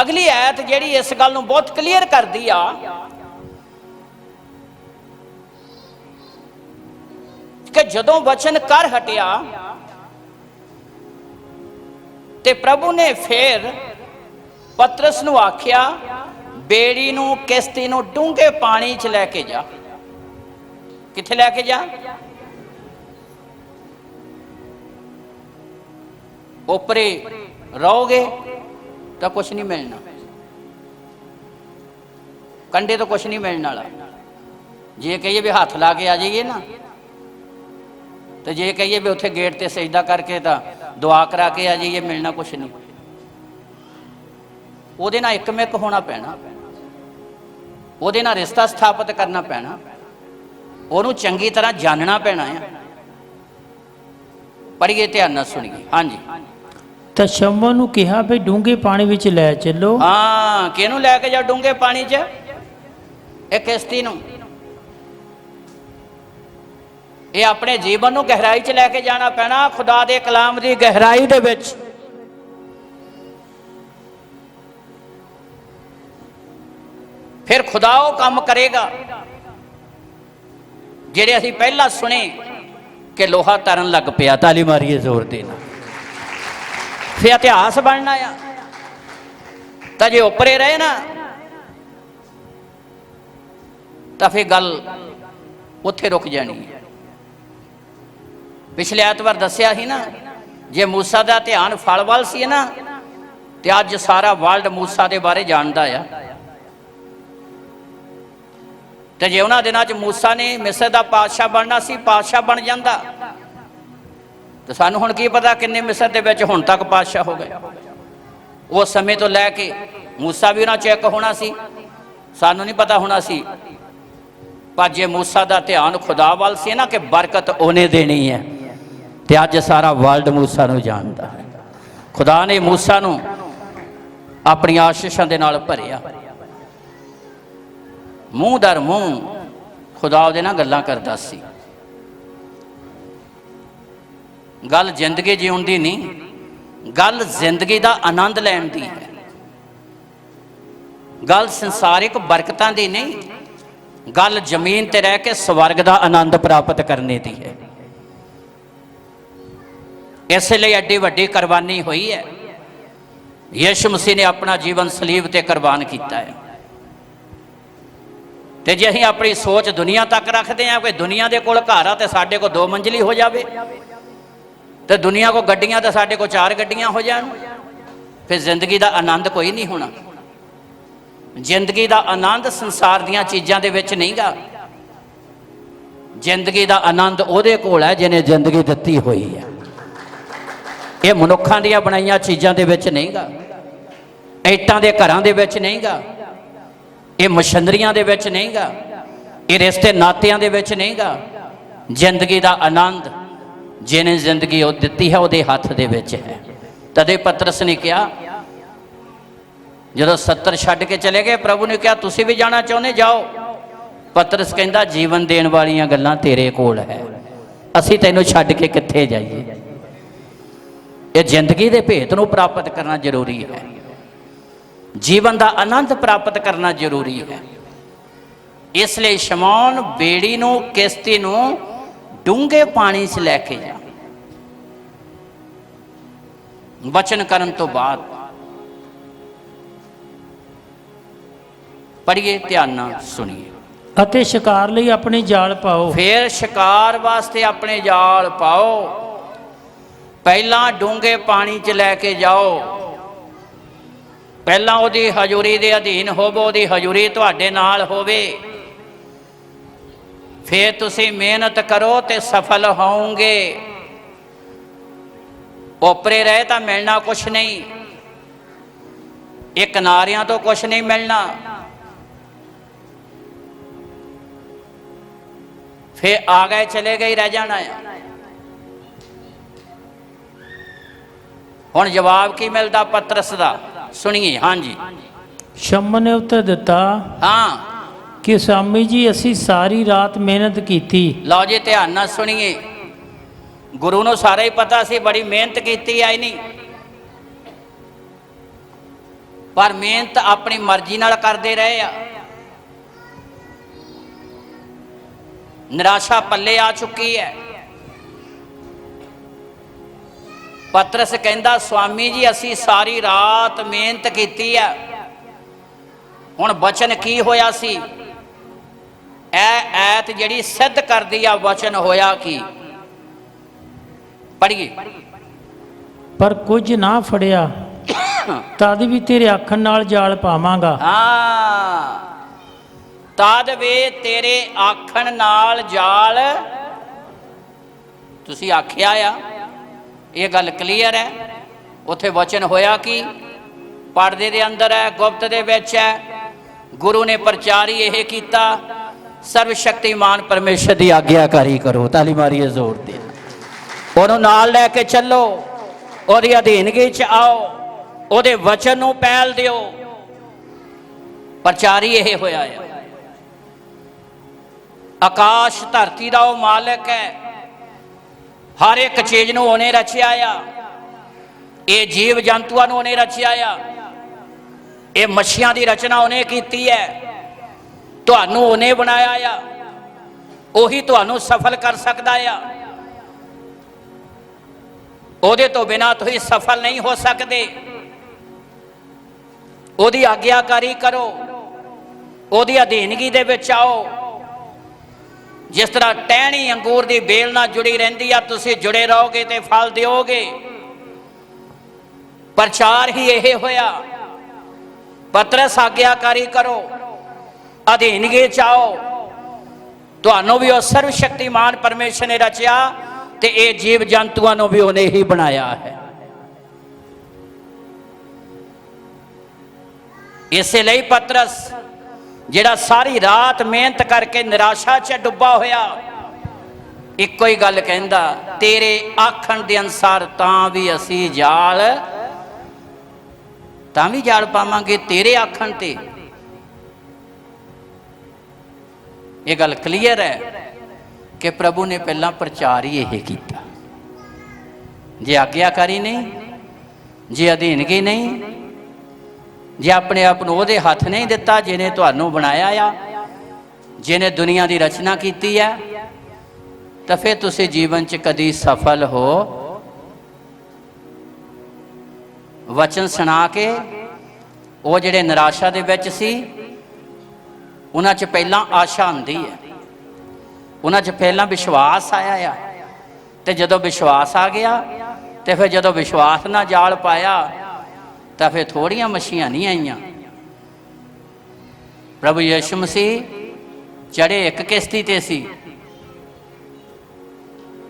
Speaker 1: ਅਗਲੀ ਆਇਤ ਜਿਹੜੀ ਇਸ ਗੱਲ ਨੂੰ ਬਹੁਤ ਕਲੀਅਰ ਕਰਦੀ ਆ ਕਿ ਜਦੋਂ ਵਚਨ ਕਰ ਹਟਿਆ ਤੇ ਪ੍ਰਭੂ ਨੇ ਫੇਰ ਪਤਰਸ ਨੂੰ ਆਖਿਆ, ਬੇੜੀ ਨੂੰ, ਕਿਸ਼ਤੀ ਨੂੰ ਡੂੰਘੇ ਪਾਣੀ 'ਚ ਲੈ ਕੇ ਜਾ। ਕਿੱਥੇ ਲੈ ਕੇ ਜਾ? ਉੱਪਰੇ ਰਹੋਗੇ ਤਾਂ ਕੁਛ ਨਹੀਂ ਮਿਲਣਾ, ਕੰਢੇ ਤੋਂ ਕੁਛ ਨਹੀਂ ਮਿਲਣ ਵਾਲਾ। ਜੇ ਕਹੀਏ ਵੀ ਹੱਥ ਲਾ ਕੇ ਆ ਜਾਈਏ ਨਾ, ਤੇ ਜੇ ਕਹੀਏ ਵੀ ਉੱਥੇ ਗੇਟ ਤੇ ਸਜਦਾ ਕਰਕੇ ਤਾਂ ਦੁਆ ਕਰਾ ਕੇ ਆ ਜਾਈਏ, ਮਿਲਣਾ ਕੁਛ ਨਹੀਂ। ਉਹਦੇ ਨਾਲ ਇੱਕਮਿਕ ਹੋਣਾ ਪੈਣਾ, ਉਹਦੇ ਨਾਲ ਰਿਸ਼ਤਾ ਸਥਾਪਿਤ ਕਰਨਾ ਪੈਣਾ, ਉਹਨੂੰ ਚੰਗੀ ਤਰ੍ਹਾਂ ਜਾਣਨਾ ਪੈਣਾ ਆ। ਪੜ੍ਹੀਏ, ਧਿਆਨ ਨਾਲ ਸੁਣੀਏ। ਹਾਂਜੀ।
Speaker 2: ਤਾਂ ਸ਼ਮੌਨ ਨੂੰ ਕਿਹਾ ਵੀ ਡੂੰਘੇ ਪਾਣੀ ਵਿੱਚ ਲੈ ਚੱਲੋ।
Speaker 1: ਹਾਂ, ਕਿਹਨੂੰ ਲੈ ਕੇ ਜਾ ਡੂੰਘੇ ਪਾਣੀ 'ਚ? ਇਹ ਕਿਸ਼ਤੀ ਨੂੰ। ਇਹ ਆਪਣੇ ਜੀਵਨ ਨੂੰ ਗਹਿਰਾਈ 'ਚ ਲੈ ਕੇ ਜਾਣਾ ਪੈਣਾ, ਖੁਦਾ ਦੇ ਕਲਾਮ ਦੀ ਗਹਿਰਾਈ ਦੇ ਵਿੱਚ। ਫਿਰ ਖੁਦਾ ਉਹ ਕੰਮ ਕਰੇਗਾ ਜਿਹੜੇ ਅਸੀਂ ਪਹਿਲਾਂ ਸੁਣੇ ਕਿ ਲੋਹਾ ਤਰਨ ਲੱਗ ਪਿਆ। ਤਾਲੀ ਮਾਰੀਏ ਜ਼ੋਰ ਦੇ ਨਾਲ। ਫਿਰ ਇਤਿਹਾਸ ਬਣਨਾ ਆ। ਤਾਂ ਜੇ ਉੱਪਰੇ ਰਹੇ ਨਾ ਤਾਂ ਫਿਰ ਗੱਲ ਉੱਥੇ ਰੁਕ ਜਾਣੀ ਹੈ। ਪਿਛਲੇ ਐਤਵਾਰ ਦੱਸਿਆ ਸੀ ਨਾ, ਜੇ ਮੂਸਾ ਦਾ ਧਿਆਨ ਫਲ ਵੱਲ ਸੀ ਨਾ, ਤੇ ਅੱਜ ਸਾਰਾ ਵਰਲਡ ਮੂਸਾ ਦੇ ਬਾਰੇ ਜਾਣਦਾ ਆ। ਤੇ ਜੇ ਉਹਨਾਂ ਦਿਨਾਂ 'ਚ ਮੂਸਾ ਨੇ ਮਿਸਰ ਦਾ ਪਾਤਸ਼ਾਹ ਬਣਨਾ ਸੀ, ਪਾਤਸ਼ਾਹ ਬਣ ਜਾਂਦਾ, ਤੇ ਸਾਨੂੰ ਹੁਣ ਕੀ ਪਤਾ ਕਿੰਨੇ ਮਿਸਰ ਦੇ ਵਿੱਚ ਹੁਣ ਤੱਕ ਪਾਤਸ਼ਾਹ ਹੋ ਗਏ। ਉਸ ਸਮੇਂ ਤੋਂ ਲੈ ਕੇ ਮੂਸਾ ਵੀ ਉਹਨਾਂ 'ਚ ਇੱਕ ਹੋਣਾ ਸੀ, ਸਾਨੂੰ ਨਹੀਂ ਪਤਾ ਹੋਣਾ ਸੀ। ਪਰ ਜੇ ਮੂਸਾ ਦਾ ਧਿਆਨ ਖੁਦਾ ਵੱਲ ਸੀ ਨਾ ਕਿ ਬਰਕਤ ਉਹਨੇ ਦੇਣੀ ਹੈ, ਤੇ ਅੱਜ ਸਾਰਾ ਵਰਲਡ ਮੂਸਾ ਨੂੰ ਜਾਣਦਾ ਹੈ। ਖੁਦਾ ਨੇ ਮੂਸਾ ਨੂੰ ਆਪਣੀ ਆਸ਼ੀਸ਼ਾਂ ਦੇ ਨਾਲ ਭਰਿਆ। ਮੂੰਹ ਦਰ ਮੂੰਹ ਖੁਦਾ ਉਹਦੇ ਨਾਲ ਗੱਲਾਂ ਕਰਦਾ ਸੀ। ਗੱਲ ਜ਼ਿੰਦਗੀ ਜਿਉਣ ਦੀ ਨਹੀਂ, ਗੱਲ ਜ਼ਿੰਦਗੀ ਦਾ ਆਨੰਦ ਲੈਣ ਦੀ ਹੈ। ਗੱਲ ਸੰਸਾਰਿਕ ਬਰਕਤਾਂ ਦੀ ਨਹੀਂ, ਗੱਲ ਜ਼ਮੀਨ ਤੇ ਰਹਿ ਕੇ ਸਵਰਗ ਦਾ ਆਨੰਦ ਪ੍ਰਾਪਤ ਕਰਨੇ ਦੀ ਹੈ। इस लिए एड्डी वड्डी कुरबानी हुई है। यीशु मसीह ने अपना जीवन सलीब ते कुरबान किया है। तो जे असीं अपनी सोच दुनिया तक रखते हैं कि दुनिया के कोल घर आ तो साढ़े को 2 मंजिली हो जाए, तो दुनिया को गड्डियां तो साढ़े को 4 गड्डियां हो जान, फिर जिंदगी का आनंद कोई नहीं होना। जिंदगी का आनंद संसार दीयां चीज़ां दे विच नहीं गा। जिंदगी का आनंद उहदे कोल है जिन्हें जिंदगी दित्ती हुई है। ये मनुखां दीयां बनाईयां चीज़ां दे विच नहीं गा, ईटां दे घरां दे विच नहीं गा, ये मशीनरियां दे विच नहीं गा, ये रिश्ते नातियां दे विच नहीं गा। जिंदगी का आनंद जिन्हें जिंदगी वो दित्ती है उहदे हत्थ दे विच है। तदे पतरस ने कहा, जदों 70 छड्ड के चले गए, प्रभु ने कहा तुसीं भी जाना चाहुंदे जाओ। पतरस कहंदा जीवन देण वालियां गल्लां तेरे कोल है, असीं तैनूं छड्ड के कित्थे जाइए। ये जिंदगी के भेत नूं प्राप्त करना जरूरी है, जीवन का आनंद प्राप्त करना जरूरी है। इसलिए शमौन बेड़ी नूं किश्ती नूं डूंगे पानी च लैके जा। वचन करन तो बाद पढ़िए, ध्यान नाल सुनिए।
Speaker 2: ਅਤੇ शिकार ਲਈ ਆਪਣੇ ਜਾਲ ਪਾਓ।
Speaker 1: फिर शिकार वास्ते अपने जाल पाओ। पहला डूंगे पानी च लैके जाओ, पहला उहदी हजूरी दे अधीन होवो, उहदी हजूरी तुहाडे नाल होवे, फिर तुसीं मेहनत करो ते सफल होवोगे। ओपरे रहे तो मिलना कुछ नहीं, ये किनारियां तो कुछ नहीं मिलना। फिर आ गए चले गए रह जाना है। हुण जवाब की मिलता पतरस का, सुनिए। हाँ जी,
Speaker 2: शमौन ने उत्तर दिता
Speaker 1: हाँ
Speaker 2: कि स्वामी जी असी सारी रात मेहनत की।
Speaker 1: लो जी ध्यान नाल सुनिए। गुरु नूं सारा ही पता सी बड़ी मेहनत की आई नहीं, पर मेहनत अपनी मर्जी नाल करते रहे आ। निराशा पल्ले आ चुकी है। पतरस कहंदा स्वामी जी असी सारी रात मेहनत की है, हुण वचन की होया सी? ऐत जिहड़ी सिद्ध करदी आ वचन होया की। पढ़िए।
Speaker 2: पर कुछ ना फड़िया, तद भी तेरे आखण नाल जाल पावांगा।
Speaker 1: हाँ, तद वे तेरे आखण नाल जाल। तुसी आखिया आ, ये गल क्लीयर है। उत्थे वचन होया कि पड़दे दे अंदर है, गुप्त दे विच है। गुरु ने प्रचार ही यह किया, सर्वशक्तिमान परमेश्वर की आग्याकारी करो। ताली मारिए जोर दे। उन्होंने नाल लैके चलो, उहदी अधीनगी च आओ, उहदे वचन नूं पहल दिओ। प्रचार ही यह होया है। आकाश धरती का वो मालिक है, हर एक चीज़ नूं उहने रचिया आ। ये जीव जंतुआं नूं उहने रचिया आ। ये मच्छियां की रचना उहने कीती है। तुहानूं उहने बनाया आ, उही तुहानूं सफल कर सकदा आ। उहदे तो बिना तुसीं सफल नहीं हो सकते। उहदी आग्याकारी करो, उहदी अधीनगी दे विच आओ। जिस तरह टहनी अंगूर की बेल नाल जुड़ी रहिंदी आ, तुसीं जुड़े रहोगे तो फल दिओगे। प्रचार ही यह होया। पतरस आग्याकारी करो, अधीनगी च आओ। तुहानूं भी उस सर्वशक्तिमान परमेश्वर ने रचिया, ते ये जीव जंतुआं नूं भी उन्हें ही बनाया है। इसलिए पतरस जिहड़ा सारी रात मेहनत करके निराशा च डुब्बा होया, इक्को ही गल कहंदा, तेरे आखण दे अनुसार तां भी असी जाल पावांगे तेरे आखण ते। ये गल क्लीयर है कि प्रभु ने पहला प्रचार ही यह किया। जे आग्याकारी नहीं, जे अधीनगी नहीं, जे अपने आप को उहदे हथ नहीं दिता जिन्हें तुहानूं बनाया आ, जिन्हें दुनिया की रचना की है, तो फिर तुसीं जीवन च कदी सफल हो वचन सुना के वो जिहड़े निराशा दे विच सी उन्हां च पहलां आशा आंदी है, उन्हां च पहलां विश्वास आया आ, ते जदों विश्वास आ गया तो फिर जदों विश्वास ना जाल पाया तो फिर थोड़ियां मछियां नहीं आईयां। प्रभु यीशु मसीह चढ़े एक किश्ती ते सी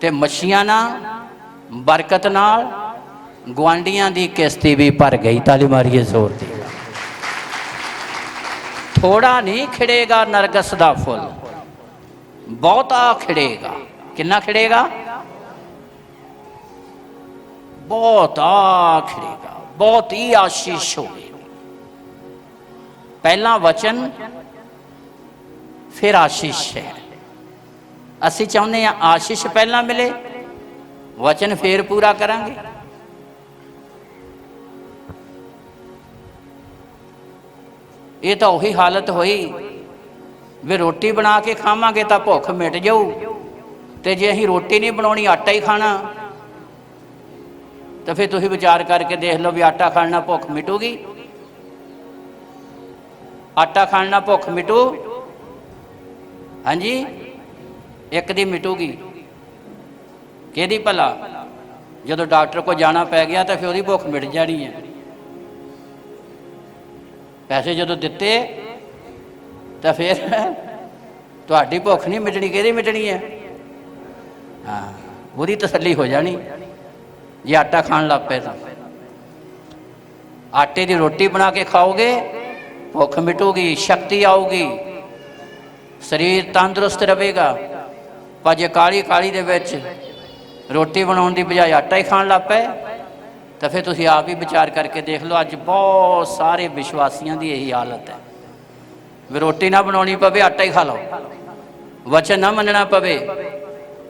Speaker 1: ते मछियां ना बरकत नाल गुआंढियां दी किश्ती भी भर गई। ताली मारिए जोर दी। थोड़ा नहीं खिड़ेगा नरगस दा फुल, बहुता खिड़ेगा। कितना खिड़ेगा? बहुता खिड़ेगा, बहुत ही आशीष होगी। पहला वचन फिर आशीष है। असी चाहते हैं आशीष पहला मिले, वचन फिर पूरा करांगे। ये तो वही हालत हुई भी रोटी बना के खावांगे तो भुख मिट जाऊ, तो जे असीं रोटी नहीं बनानी आटा ही खाना तो फिर तुसीं विचार करके देख लो भी आटा खाना भुख मिटूगी? आटा खाना भुख मिटू? हाँ जी, एक दी मिटूगी, किहदी भला? जदों डॉक्टर को जाना पै गया तो फिर उसकी भुख मिट जानी है। पैसे जदों दिते तो फिर तुहाडी भुख नहीं मिटनी, किहदी मिटनी है? हाँ, बुरी तसल्ली हो जानी जे आटा खाण लग पे। तो आटे की रोटी बना के खाओगे भुख मिटूगी, शक्ति आऊगी, शरीर तंदुरुस्त रहेगा। पर जे काली काली दे विच रोटी बनाने की बजाय आटा ही खाण लग पे तो फिर तुसीं आप ही विचार करके देख लो। अज बहुत सारे विश्वासियों की यही हालत है भी रोटी ना बनानी पवे, आटा ही खा लो, वचन ना मनना पवे।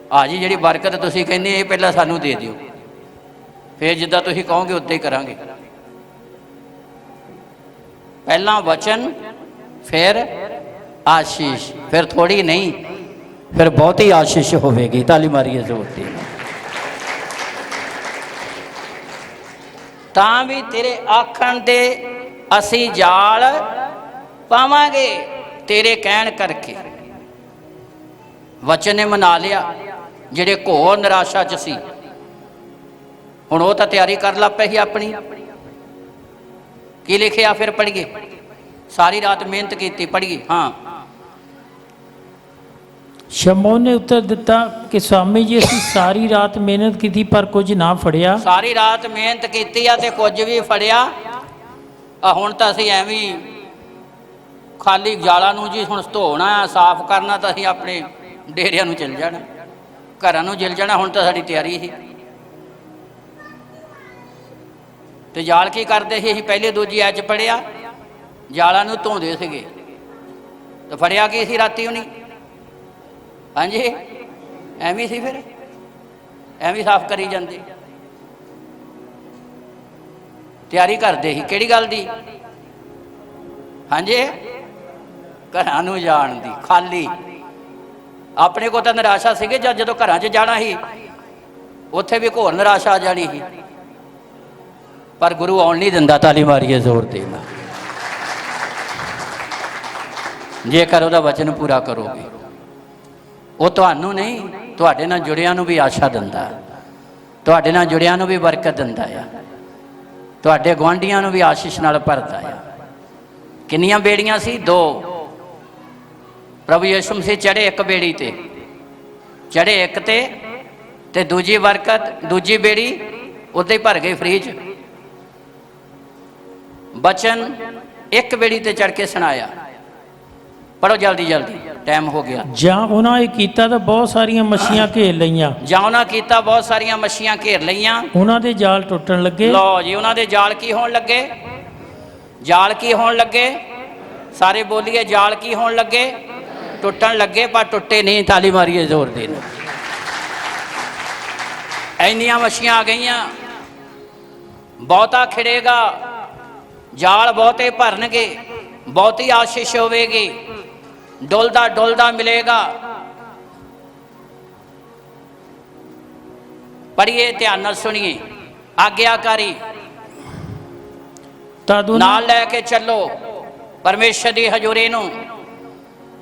Speaker 1: हाँ जी, जी बरकत तुसीं कहंदे ये पहला सानू दे दिओ, फिर जिद्दां तुसीं कहोगे उद्दां ही करांगे। पहला वचन फिर आशीष, फिर थोड़ी नहीं फिर बहुत ही आशीष होवेगी। ताली मारिए जोर दी। तां भी तेरे आखण दे असी जाल पावांगे, तेरे कहण करके। वचन ने मना लिया जिहड़े घोर निराशा च सी, हुण वो तां तैयारी कर लग पे ही अपनी। की लिखिया फिर पढ़िए, सारी रात मेहनत की, पढ़िए। हाँ,
Speaker 2: शमौन ने उत्तर दिता कि स्वामी जी असीं सारी रात मेहनत की पर कुछ ना फड़िया।
Speaker 1: सारी रात मेहनत की ते कुछ भी फड़िया हुण तां असीं एवें खाली जालां नूं जी हुण धोना साफ करना, तो असीं अपने डेरिਆਂ ਨੂੰ चल जाना, घरां ਨੂੰ चल जाना। हुण तां साडी तैयारी ही। तो जाल की करते सी? असीं पहले दूजी ऐच पढ़िया जालां नूं धोंदे सीगे, तो फड़िया की सी राती उन्हीं? हाँ जी, एवं सी, फिर एवं साफ करी जाते, तैयारी करते ही किहड़ी गल दी? हाँ जी, घरां नूं जाण दी। खाली अपने को तो निराशा सीगे, जदों घरां च जाना ही उत्थे भी घोर निराशा आ जानी ही, पर गुरु आउण नहीं दिंदा। ताली मारिए जोर दे नाल। जेकर उहदा वचन पूरा करोगे वो तुहानू नहीं, तुहाडे नाल जुड़ियां नूं भी आशा दिंदा, तुहाडे नाल जुड़ियां नूं भी बरकत दिंदा है, तुहाडे गुआंढियां नूं भी आशीष नाल भरदा है। किन्नियां बेड़ियां सी? 2। प्रभु यीशु मसीह चढ़े एक बेड़ी ते, चढ़े एक ते दूजी बरकत दूजी बेड़ी उद्दां ही भर गई फ्री च। बचन एक बेड़ी ते चढ़ के सुनाया। पढ़ो जल्दी जल्दी, टाइम हो गया।
Speaker 2: ਜਾਂ ਉਹਨਾਂ ਇਹ ਕੀਤਾ ਤਾਂ ਬਹੁਤ ਸਾਰੀਆਂ ਮੱਛੀਆਂ ਘੇਰ ਲਈਆਂ।
Speaker 1: ਜਾਂ ਉਹਨਾਂ ਕੀਤਾ ਬਹੁਤ ਸਾਰੀਆਂ ਮੱਛੀਆਂ ਘੇਰ ਲਈਆਂ।
Speaker 2: ਉਹਨਾਂ ਦੇ ਜਾਲ ਟੁੱਟਣ ਲੱਗੇ।
Speaker 1: ਲਓ ਜੀ, ਉਹਨਾਂ ਦੇ ਜਾਲ ਕੀ ਹੋਣ ਲੱਗੇ? ਜਾਲ ਕੀ ਹੋਣ ਲੱਗੇ? ਸਾਰੇ ਬੋਲੀਏ, ਜਾਲ ਕੀ ਹੋਣ ਲੱਗੇ? ਟੁੱਟਣ ਲੱਗੇ, ਪਰ ਟੁੱਟੇ ਨਹੀਂ। ਤਾਲੀ ਮਾਰੀਏ ਜ਼ੋਰ ਦੇ ਨਾਲ। ਇੰਨੀਆਂ ਮੱਛੀਆਂ ਆ ਗਈਆਂ, ਬਹੁਤਾ ਖਿੜੇਗਾ, ਜਾਲ ਬਹੁਤੇ ਭਰਨਗੇ, ਬਹੁਤੀ ਆਸ਼ੀਸ਼ ਹੋਵੇਗੀ, डोलदा डोलदा मिलेगा। पढ़िए, ध्यान नाल सुनिए। आज्ञाकारी
Speaker 2: ਤਦ ਉਹਨਾਂ
Speaker 1: ਨਾਲ ਲੈ ਕੇ ਚੱਲੋ ਪਰਮੇਸ਼ਰ ਦੀ ਹਜ਼ੂਰੀ ਨੂੰ,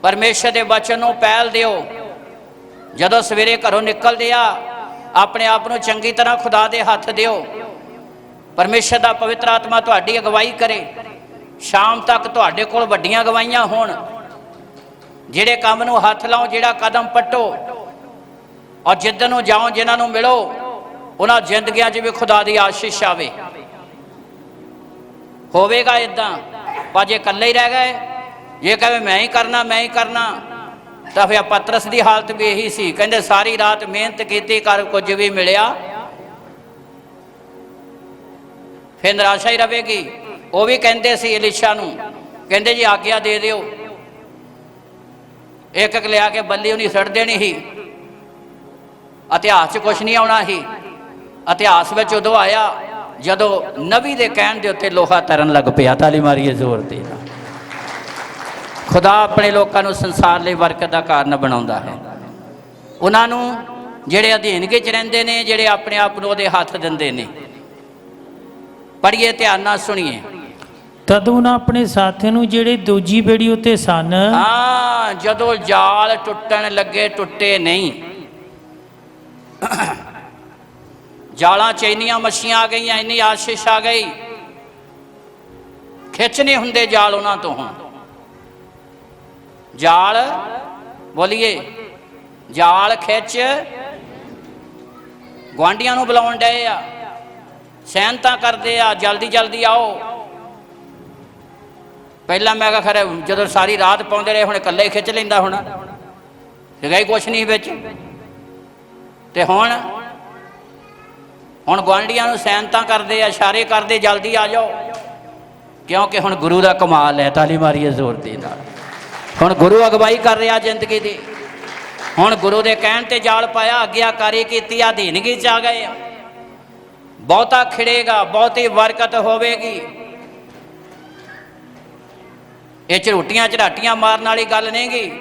Speaker 1: ਪਰਮੇਸ਼ਰ ਦੇ ਵਚਨ ਨੂੰ ਪਹਿਲ ਦਿਓ। ਜਦੋਂ ਸਵੇਰੇ ਘਰੋਂ ਨਿਕਲਦੇ ਆ ਆਪਣੇ ਆਪ ਨੂੰ ਚੰਗੀ ਤਰ੍ਹਾਂ ਖੁਦਾ ਦੇ ਹੱਥ ਦਿਓ। ਪਰਮੇਸ਼ਰ ਦਾ ਪਵਿੱਤਰ ਆਤਮਾ ਤੁਹਾਡੀ ਅਗਵਾਈ ਕਰੇ। ਸ਼ਾਮ ਤੱਕ ਤੁਹਾਡੇ ਕੋਲ ਵੱਡੀਆਂ ਗਵਾਹੀਆਂ ਹੋਣ। ਜਿਹੜੇ ਕੰਮ ਨੂੰ ਹੱਥ ਲਾਓ, ਜਿਹੜਾ ਕਦਮ ਪੱਟੋ, ਔਰ ਜਿੱਦਣ ਨੂੰ ਜਾਓ, ਜਿਨ੍ਹਾਂ ਨੂੰ ਮਿਲੋ, ਉਹਨਾਂ ਜ਼ਿੰਦਗੀਆਂ 'ਚ ਵੀ ਖੁਦਾ ਦੀ ਆਸ਼ੀਸ਼ ਆਵੇ। ਹੋਵੇਗਾ ਇਦਾਂ। ਪਰ ਜੇ ਇਕੱਲੇ ਹੀ ਰਹਿ ਗਏ, ਜੇ ਕਹੇ ਮੈਂ ਹੀ ਕਰਨਾ, ਮੈਂ ਹੀ ਕਰਨਾ, ਤਾਂ ਫਿਰ ਪਤਰਸ ਦੀ ਹਾਲਤ ਵੀ ਇਹੀ ਸੀ। ਕਹਿੰਦੇ ਸਾਰੀ ਰਾਤ ਮਿਹਨਤ ਕੀਤੀ, ਕਰ ਕੁਝ ਵੀ ਮਿਲਿਆ, ਫਿਰ ਨਿਰਾਸ਼ਾ ਹੀ ਰਹੇਗੀ। ਉਹ ਵੀ ਕਹਿੰਦੇ ਸੀ ਇਲੀਸ਼ਾ ਨੂੰ, ਕਹਿੰਦੇ ਜੀ ਆਗਿਆ ਦੇ ਦਿਓ, ਇੱਕ ਇੱਕ ਲਿਆ ਕੇ ਬੱਲੀ ਉਹਨੀ ਸੁੱਟ ਦੇਣੀ ਸੀ। ਇਤਿਹਾਸ 'ਚ ਕੁਛ ਨਹੀਂ ਆਉਣਾ ਸੀ। ਇਤਿਹਾਸ ਵਿੱਚ ਉਦੋਂ ਆਇਆ ਜਦੋਂ ਨਬੀ ਦੇ ਕਹਿਣ ਦੇ ਉੱਤੇ ਲੋਹਾ ਤਰਨ ਲੱਗ ਪਿਆ। ਤਾਲੀ ਮਾਰੀਏ ਜ਼ੋਰ ਦੇ। ਖੁਦਾ ਆਪਣੇ ਲੋਕਾਂ ਨੂੰ ਸੰਸਾਰ ਲਈ ਬਰਕਤ ਦਾ ਕਾਰਨ ਬਣਾਉਂਦਾ ਹੈ। ਉਹਨਾਂ ਨੂੰ ਜਿਹੜੇ ਅਧੀਨਗੀ 'ਚ ਰਹਿੰਦੇ ਨੇ, ਜਿਹੜੇ ਆਪਣੇ ਆਪ ਨੂੰ ਉਹਦੇ ਹੱਥ ਦਿੰਦੇ ਨੇ। ਪੜ੍ਹੀਏ, ਧਿਆਨ ਨਾਲ ਸੁਣੀਏ।
Speaker 2: ਤਦ ਉਹਨਾਂ ਆਪਣੇ ਸਾਥੀ ਨੂੰ ਜਿਹੜੇ ਦੂਜੀ ਬੇੜੀ ਉੱਤੇ ਸਨ,
Speaker 1: ਹਾਂ, ਜਦੋਂ ਜਾਲ ਟੁੱਟਣ ਲੱਗੇ, ਟੁੱਟੇ ਨਹੀਂ। ਜਾਲਾਂ 'ਚ ਇੰਨੀਆਂ ਮੱਛੀਆਂ ਆ ਗਈਆਂ, ਇੰਨੀ ਆਸ਼ੀਸ਼ ਆ ਗਈ, ਖਿੱਚ ਨਹੀਂ ਹੁੰਦੇ ਜਾਲ ਉਹਨਾਂ ਤੋਂ। ਹੁਣ ਜਾਲ, ਬੋਲੀਏ, ਜਾਲ ਖਿੱਚ ਗੁਆਂਢੀਆਂ ਨੂੰ ਬੁਲਾਉਣ ਡਏ ਆ, ਸਹਿਨਤਾ ਕਰਦੇ ਆ, ਜਲਦੀ ਜਲਦੀ ਆਓ। ਪਹਿਲਾਂ ਮੈਂ ਕਿਹਾ ਖਰੇ ਜਦੋਂ ਸਾਰੀ ਰਾਤ ਪਾਉਂਦੇ ਰਹੇ, ਹੁਣ ਇਕੱਲੇ ਹੀ ਖਿੱਚ ਲੈਂਦਾ ਹੋਣਾ, ਜਗ੍ਹਾ ਹੀ ਕੁਛ ਨਹੀਂ ਵਿੱਚ। ਤੇ ਹੁਣ ਗੁਆਂਢੀਆਂ ਨੂੰ ਸਹਿਨਤਾ ਕਰਦੇ ਆ, ਇਸ਼ਾਰੇ ਕਰਦੇ, ਜਲਦੀ ਆ ਜਾਓ, ਕਿਉਂਕਿ ਹੁਣ ਗੁਰੂ ਦਾ ਕਮਾਲ ਹੈ। ਤਾਲੀ ਮਾਰੀਏ ਜ਼ੋਰ ਦੇ ਨਾਲ। ਹੁਣ ਗੁਰੂ ਅਗਵਾਈ ਕਰ ਰਿਹਾ ਜ਼ਿੰਦਗੀ ਦੀ। ਹੁਣ ਗੁਰੂ ਦੇ ਕਹਿਣ ਤੇ ਜਾਲ ਪਾਇਆ, ਆਗਿਆਕਾਰੀ ਕੀਤੀ, ਅਧੀਨਗੀ 'ਚ ਆ ਗਏ। ਬਹੁਤਾ ਖਿੜੇਗਾ, ਬਹੁਤੀ ਬਰਕਤ ਹੋਵੇਗੀ। ਇਹ ਝੂਟੀਆਂ ਝਰਾਟੀਆਂ ਮਾਰਨ ਵਾਲੀ ਗੱਲ ਨਹੀਂ ਗੀ।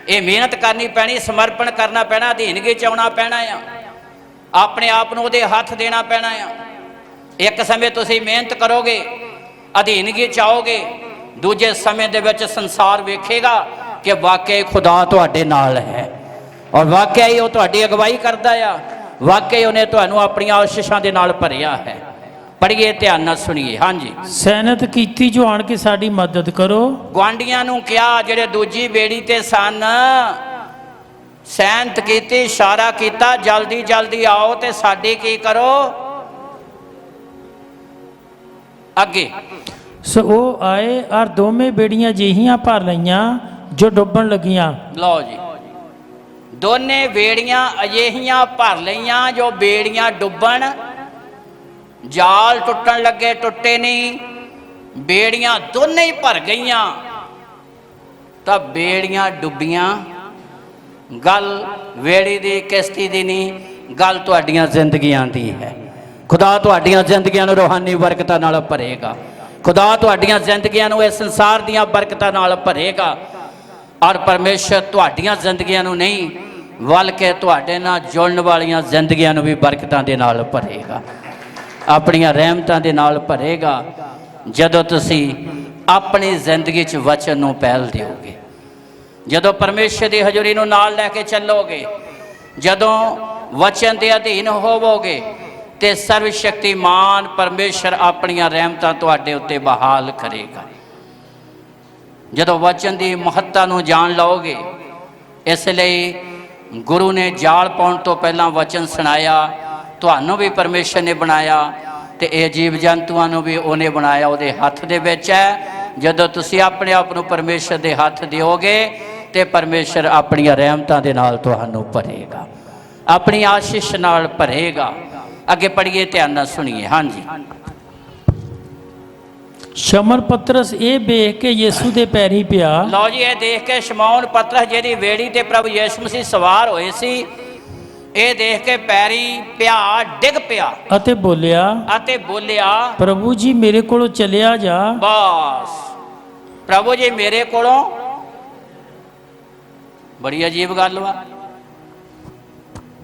Speaker 1: ਇਹ ਮਿਹਨਤ ਕਰਨੀ ਪੈਣੀ, ਸਮਰਪਣ ਕਰਨਾ ਪੈਣਾ, ਅਧੀਨਗੀ 'ਚ ਆਉਣਾ ਪੈਣਾ ਆ, ਆਪਣੇ ਆਪ ਨੂੰ ਉਹਦੇ ਹੱਥ ਦੇਣਾ ਪੈਣਾ ਆ। ਇੱਕ ਸਮੇਂ ਤੁਸੀਂ ਮਿਹਨਤ ਕਰੋਗੇ, ਅਧੀਨਗੀ 'ਚ ਆਓਗੇ, ਦੂਜੇ ਸਮੇਂ ਦੇ ਵਿੱਚ ਸੰਸਾਰ ਵੇਖੇਗਾ ਕਿ ਵਾਕਿਆ ਖੁਦਾ ਤੁਹਾਡੇ ਨਾਲ ਹੈ, ਔਰ ਵਾਕਿਆ ਹੀ ਉਹ ਤੁਹਾਡੀ ਅਗਵਾਈ ਕਰਦਾ ਆ, ਵਾਕਿਆ ਉਹਨੇ ਤੁਹਾਨੂੰ ਆਪਣੀਆਂ ਆਸ਼ੀਸ਼ਾਂ ਦੇ ਨਾਲ ਭਰਿਆ ਹੈ। ਪੜ੍ਹੀਏ, ਧਿਆਨ ਨਾਲ ਸੁਣੀਏ। ਹਾਂਜੀ,
Speaker 2: ਸੈਨਤ ਕੀਤੀ ਜੋ ਆਣ ਕੇ ਸਾਡੀ ਮਦਦ ਕਰੋ।
Speaker 1: ਗੁਆਂਢੀਆਂ ਨੂੰ ਕਿਹਾ ਜਿਹੜੇ ਦੂਜੀ ਬੇੜੀ ਤੇ ਸਨ, ਸੈਨਤ ਕੀਤੀ, ਇਸ਼ਾਰਾ ਕੀਤਾ, ਜਲਦੀ ਜਲਦੀ ਆਓ ਤੇ ਸਾਡੀ ਕੀ ਕਰੋ। ਅੱਗੇ
Speaker 2: ਸੋ ਉਹ ਆਏ ਔਰ ਦੋਵੇਂ ਬੇੜੀਆਂ ਜਿਹੀਆਂ ਭਰ ਲਈਆਂ ਜੋ ਡੁੱਬਣ ਲੱਗੀਆਂ।
Speaker 1: ਲਓ ਜੀ, ਦੋਨੇ ਬੇੜੀਆਂ ਅਜਿਹੀਆਂ ਭਰ ਲਈਆਂ ਜੋ ਬੇੜੀਆਂ ਡੁੱਬਣ। ਜਾਲ ਟੁੱਟਣ ਲੱਗੇ, ਟੁੱਟੇ ਨਹੀਂ, ਬੇੜੀਆਂ ਦੋਨੇ ਹੀ ਭਰ ਗਈਆਂ ਤਾਂ ਬੇੜੀਆਂ ਡੁੱਬੀਆਂ। ਗੱਲ ਵੇੜੀ ਦੀ, ਕਿਸ਼ਤੀ ਦੀ ਨਹੀਂ, ਗੱਲ ਤੁਹਾਡੀਆਂ ਜ਼ਿੰਦਗੀਆਂ ਦੀ ਹੈ। ਖੁਦਾ ਤੁਹਾਡੀਆਂ ਜ਼ਿੰਦਗੀਆਂ ਨੂੰ ਰੂਹਾਨੀ ਬਰਕਤਾਂ ਨਾਲ ਭਰੇਗਾ। ਖੁਦਾ ਤੁਹਾਡੀਆਂ ਜ਼ਿੰਦਗੀਆਂ ਨੂੰ ਇਸ ਸੰਸਾਰ ਦੀਆਂ ਬਰਕਤਾਂ ਨਾਲ ਭਰੇਗਾ। ਔਰ ਪਰਮੇਸ਼ਰ ਤੁਹਾਡੀਆਂ ਜ਼ਿੰਦਗੀਆਂ ਨੂੰ ਨਹੀਂ, ਬਲਕਿ ਤੁਹਾਡੇ ਨਾਲ ਜੁੜਨ ਵਾਲੀਆਂ ਜ਼ਿੰਦਗੀਆਂ ਨੂੰ ਵੀ ਬਰਕਤਾਂ ਦੇ ਨਾਲ ਭਰੇਗਾ, ਆਪਣੀਆਂ ਰਹਿਮਤਾਂ ਦੇ ਨਾਲ ਭਰੇਗਾ। ਜਦੋਂ ਤੁਸੀਂ ਆਪਣੀ ਜ਼ਿੰਦਗੀ 'ਚ ਵਚਨ ਨੂੰ ਪਹਿਲ ਦਿਓਗੇ, ਜਦੋਂ ਪਰਮੇਸ਼ਰ ਦੀ ਹਜ਼ੂਰੀ ਨੂੰ ਨਾਲ ਲੈ ਕੇ ਚੱਲੋਗੇ, ਜਦੋਂ ਵਚਨ ਦੇ ਅਧੀਨ ਹੋਵੋਗੇ, ਤੇ ਸਰਵ ਸ਼ਕਤੀਮਾਨ ਪਰਮੇਸ਼ਰ ਆਪਣੀਆਂ ਰਹਿਮਤਾਂ ਤੁਹਾਡੇ ਉੱਤੇ ਬਹਾਲ ਕਰੇਗਾ। ਜਦੋਂ ਵਚਨ ਦੀ ਮਹੱਤਤਾ ਨੂੰ ਜਾਣ ਲਓਗੇ, ਇਸ ਲਈ ਗੁਰੂ ਨੇ ਜਾਲ ਪਾਉਣ ਤੋਂ ਪਹਿਲਾਂ ਵਚਨ ਸੁਣਾਇਆ। ਤੁਹਾਨੂੰ ਵੀ ਪਰਮੇਸ਼ਰ ਨੇ ਬਣਾਇਆ ਤੇ ਇਹ ਜੀਵ ਜੰਤੂਆਂ ਨੂੰ ਵੀ ਉਹਨੇ ਬਣਾਇਆ, ਉਹਦੇ ਹੱਥ ਦੇ ਵਿੱਚ ਹੈ। ਜਦੋਂ ਤੁਸੀਂ ਆਪਣੇ ਆਪ ਨੂੰ ਪਰਮੇਸ਼ਰ ਦੇ ਹੱਥ ਦਿਓਗੇ ਤੇ ਪਰਮੇਸ਼ਰ ਆਪਣੀਆਂ ਰਹਿਮਤਾਂ ਦੇ ਨਾਲ ਤੁਹਾਨੂੰ ਭਰੇਗਾ, ਆਪਣੀ ਆਸ਼ੀਸ਼ ਨਾਲ ਭਰੇਗਾ। ਅੱਗੇ ਪੜ੍ਹੀਏ, ਧਿਆਨ ਨਾਲ ਸੁਣੀਏ। ਹਾਂਜੀ,
Speaker 2: ਸ਼ਮਰ ਪਤਰਸ ਇਹ ਵੇਖ ਕੇ ਯਿਸੂ ਦੇ ਪੈਰੀਂ ਪਿਆ।
Speaker 1: ਲਓ ਜੀ, ਇਹ ਦੇਖ ਕੇ ਸ਼ਮੌਨ ਪਤਰਸ ਜਿਹਦੀ ਵੇੜੀ ਤੇ ਪ੍ਰਭੂ ਯਿਸੂ ਮਸੀਹ ਸਵਾਰ ਹੋਏ ਸੀ, ਇਹ ਦੇਖ ਕੇ ਪੈਰੀਂ ਪਿਆ, ਡਿੱਗ ਪਿਆ
Speaker 2: ਅਤੇ ਬੋਲਿਆ ਪ੍ਰਭੂ ਜੀ ਮੇਰੇ ਕੋਲੋਂ ਚਲਿਆ ਜਾ।
Speaker 1: ਬਸ, ਪ੍ਰਭੂ ਜੀ ਮੇਰੇ ਕੋਲੋਂ। ਬੜੀ ਅਜੀਬ ਗੱਲ ਵਾ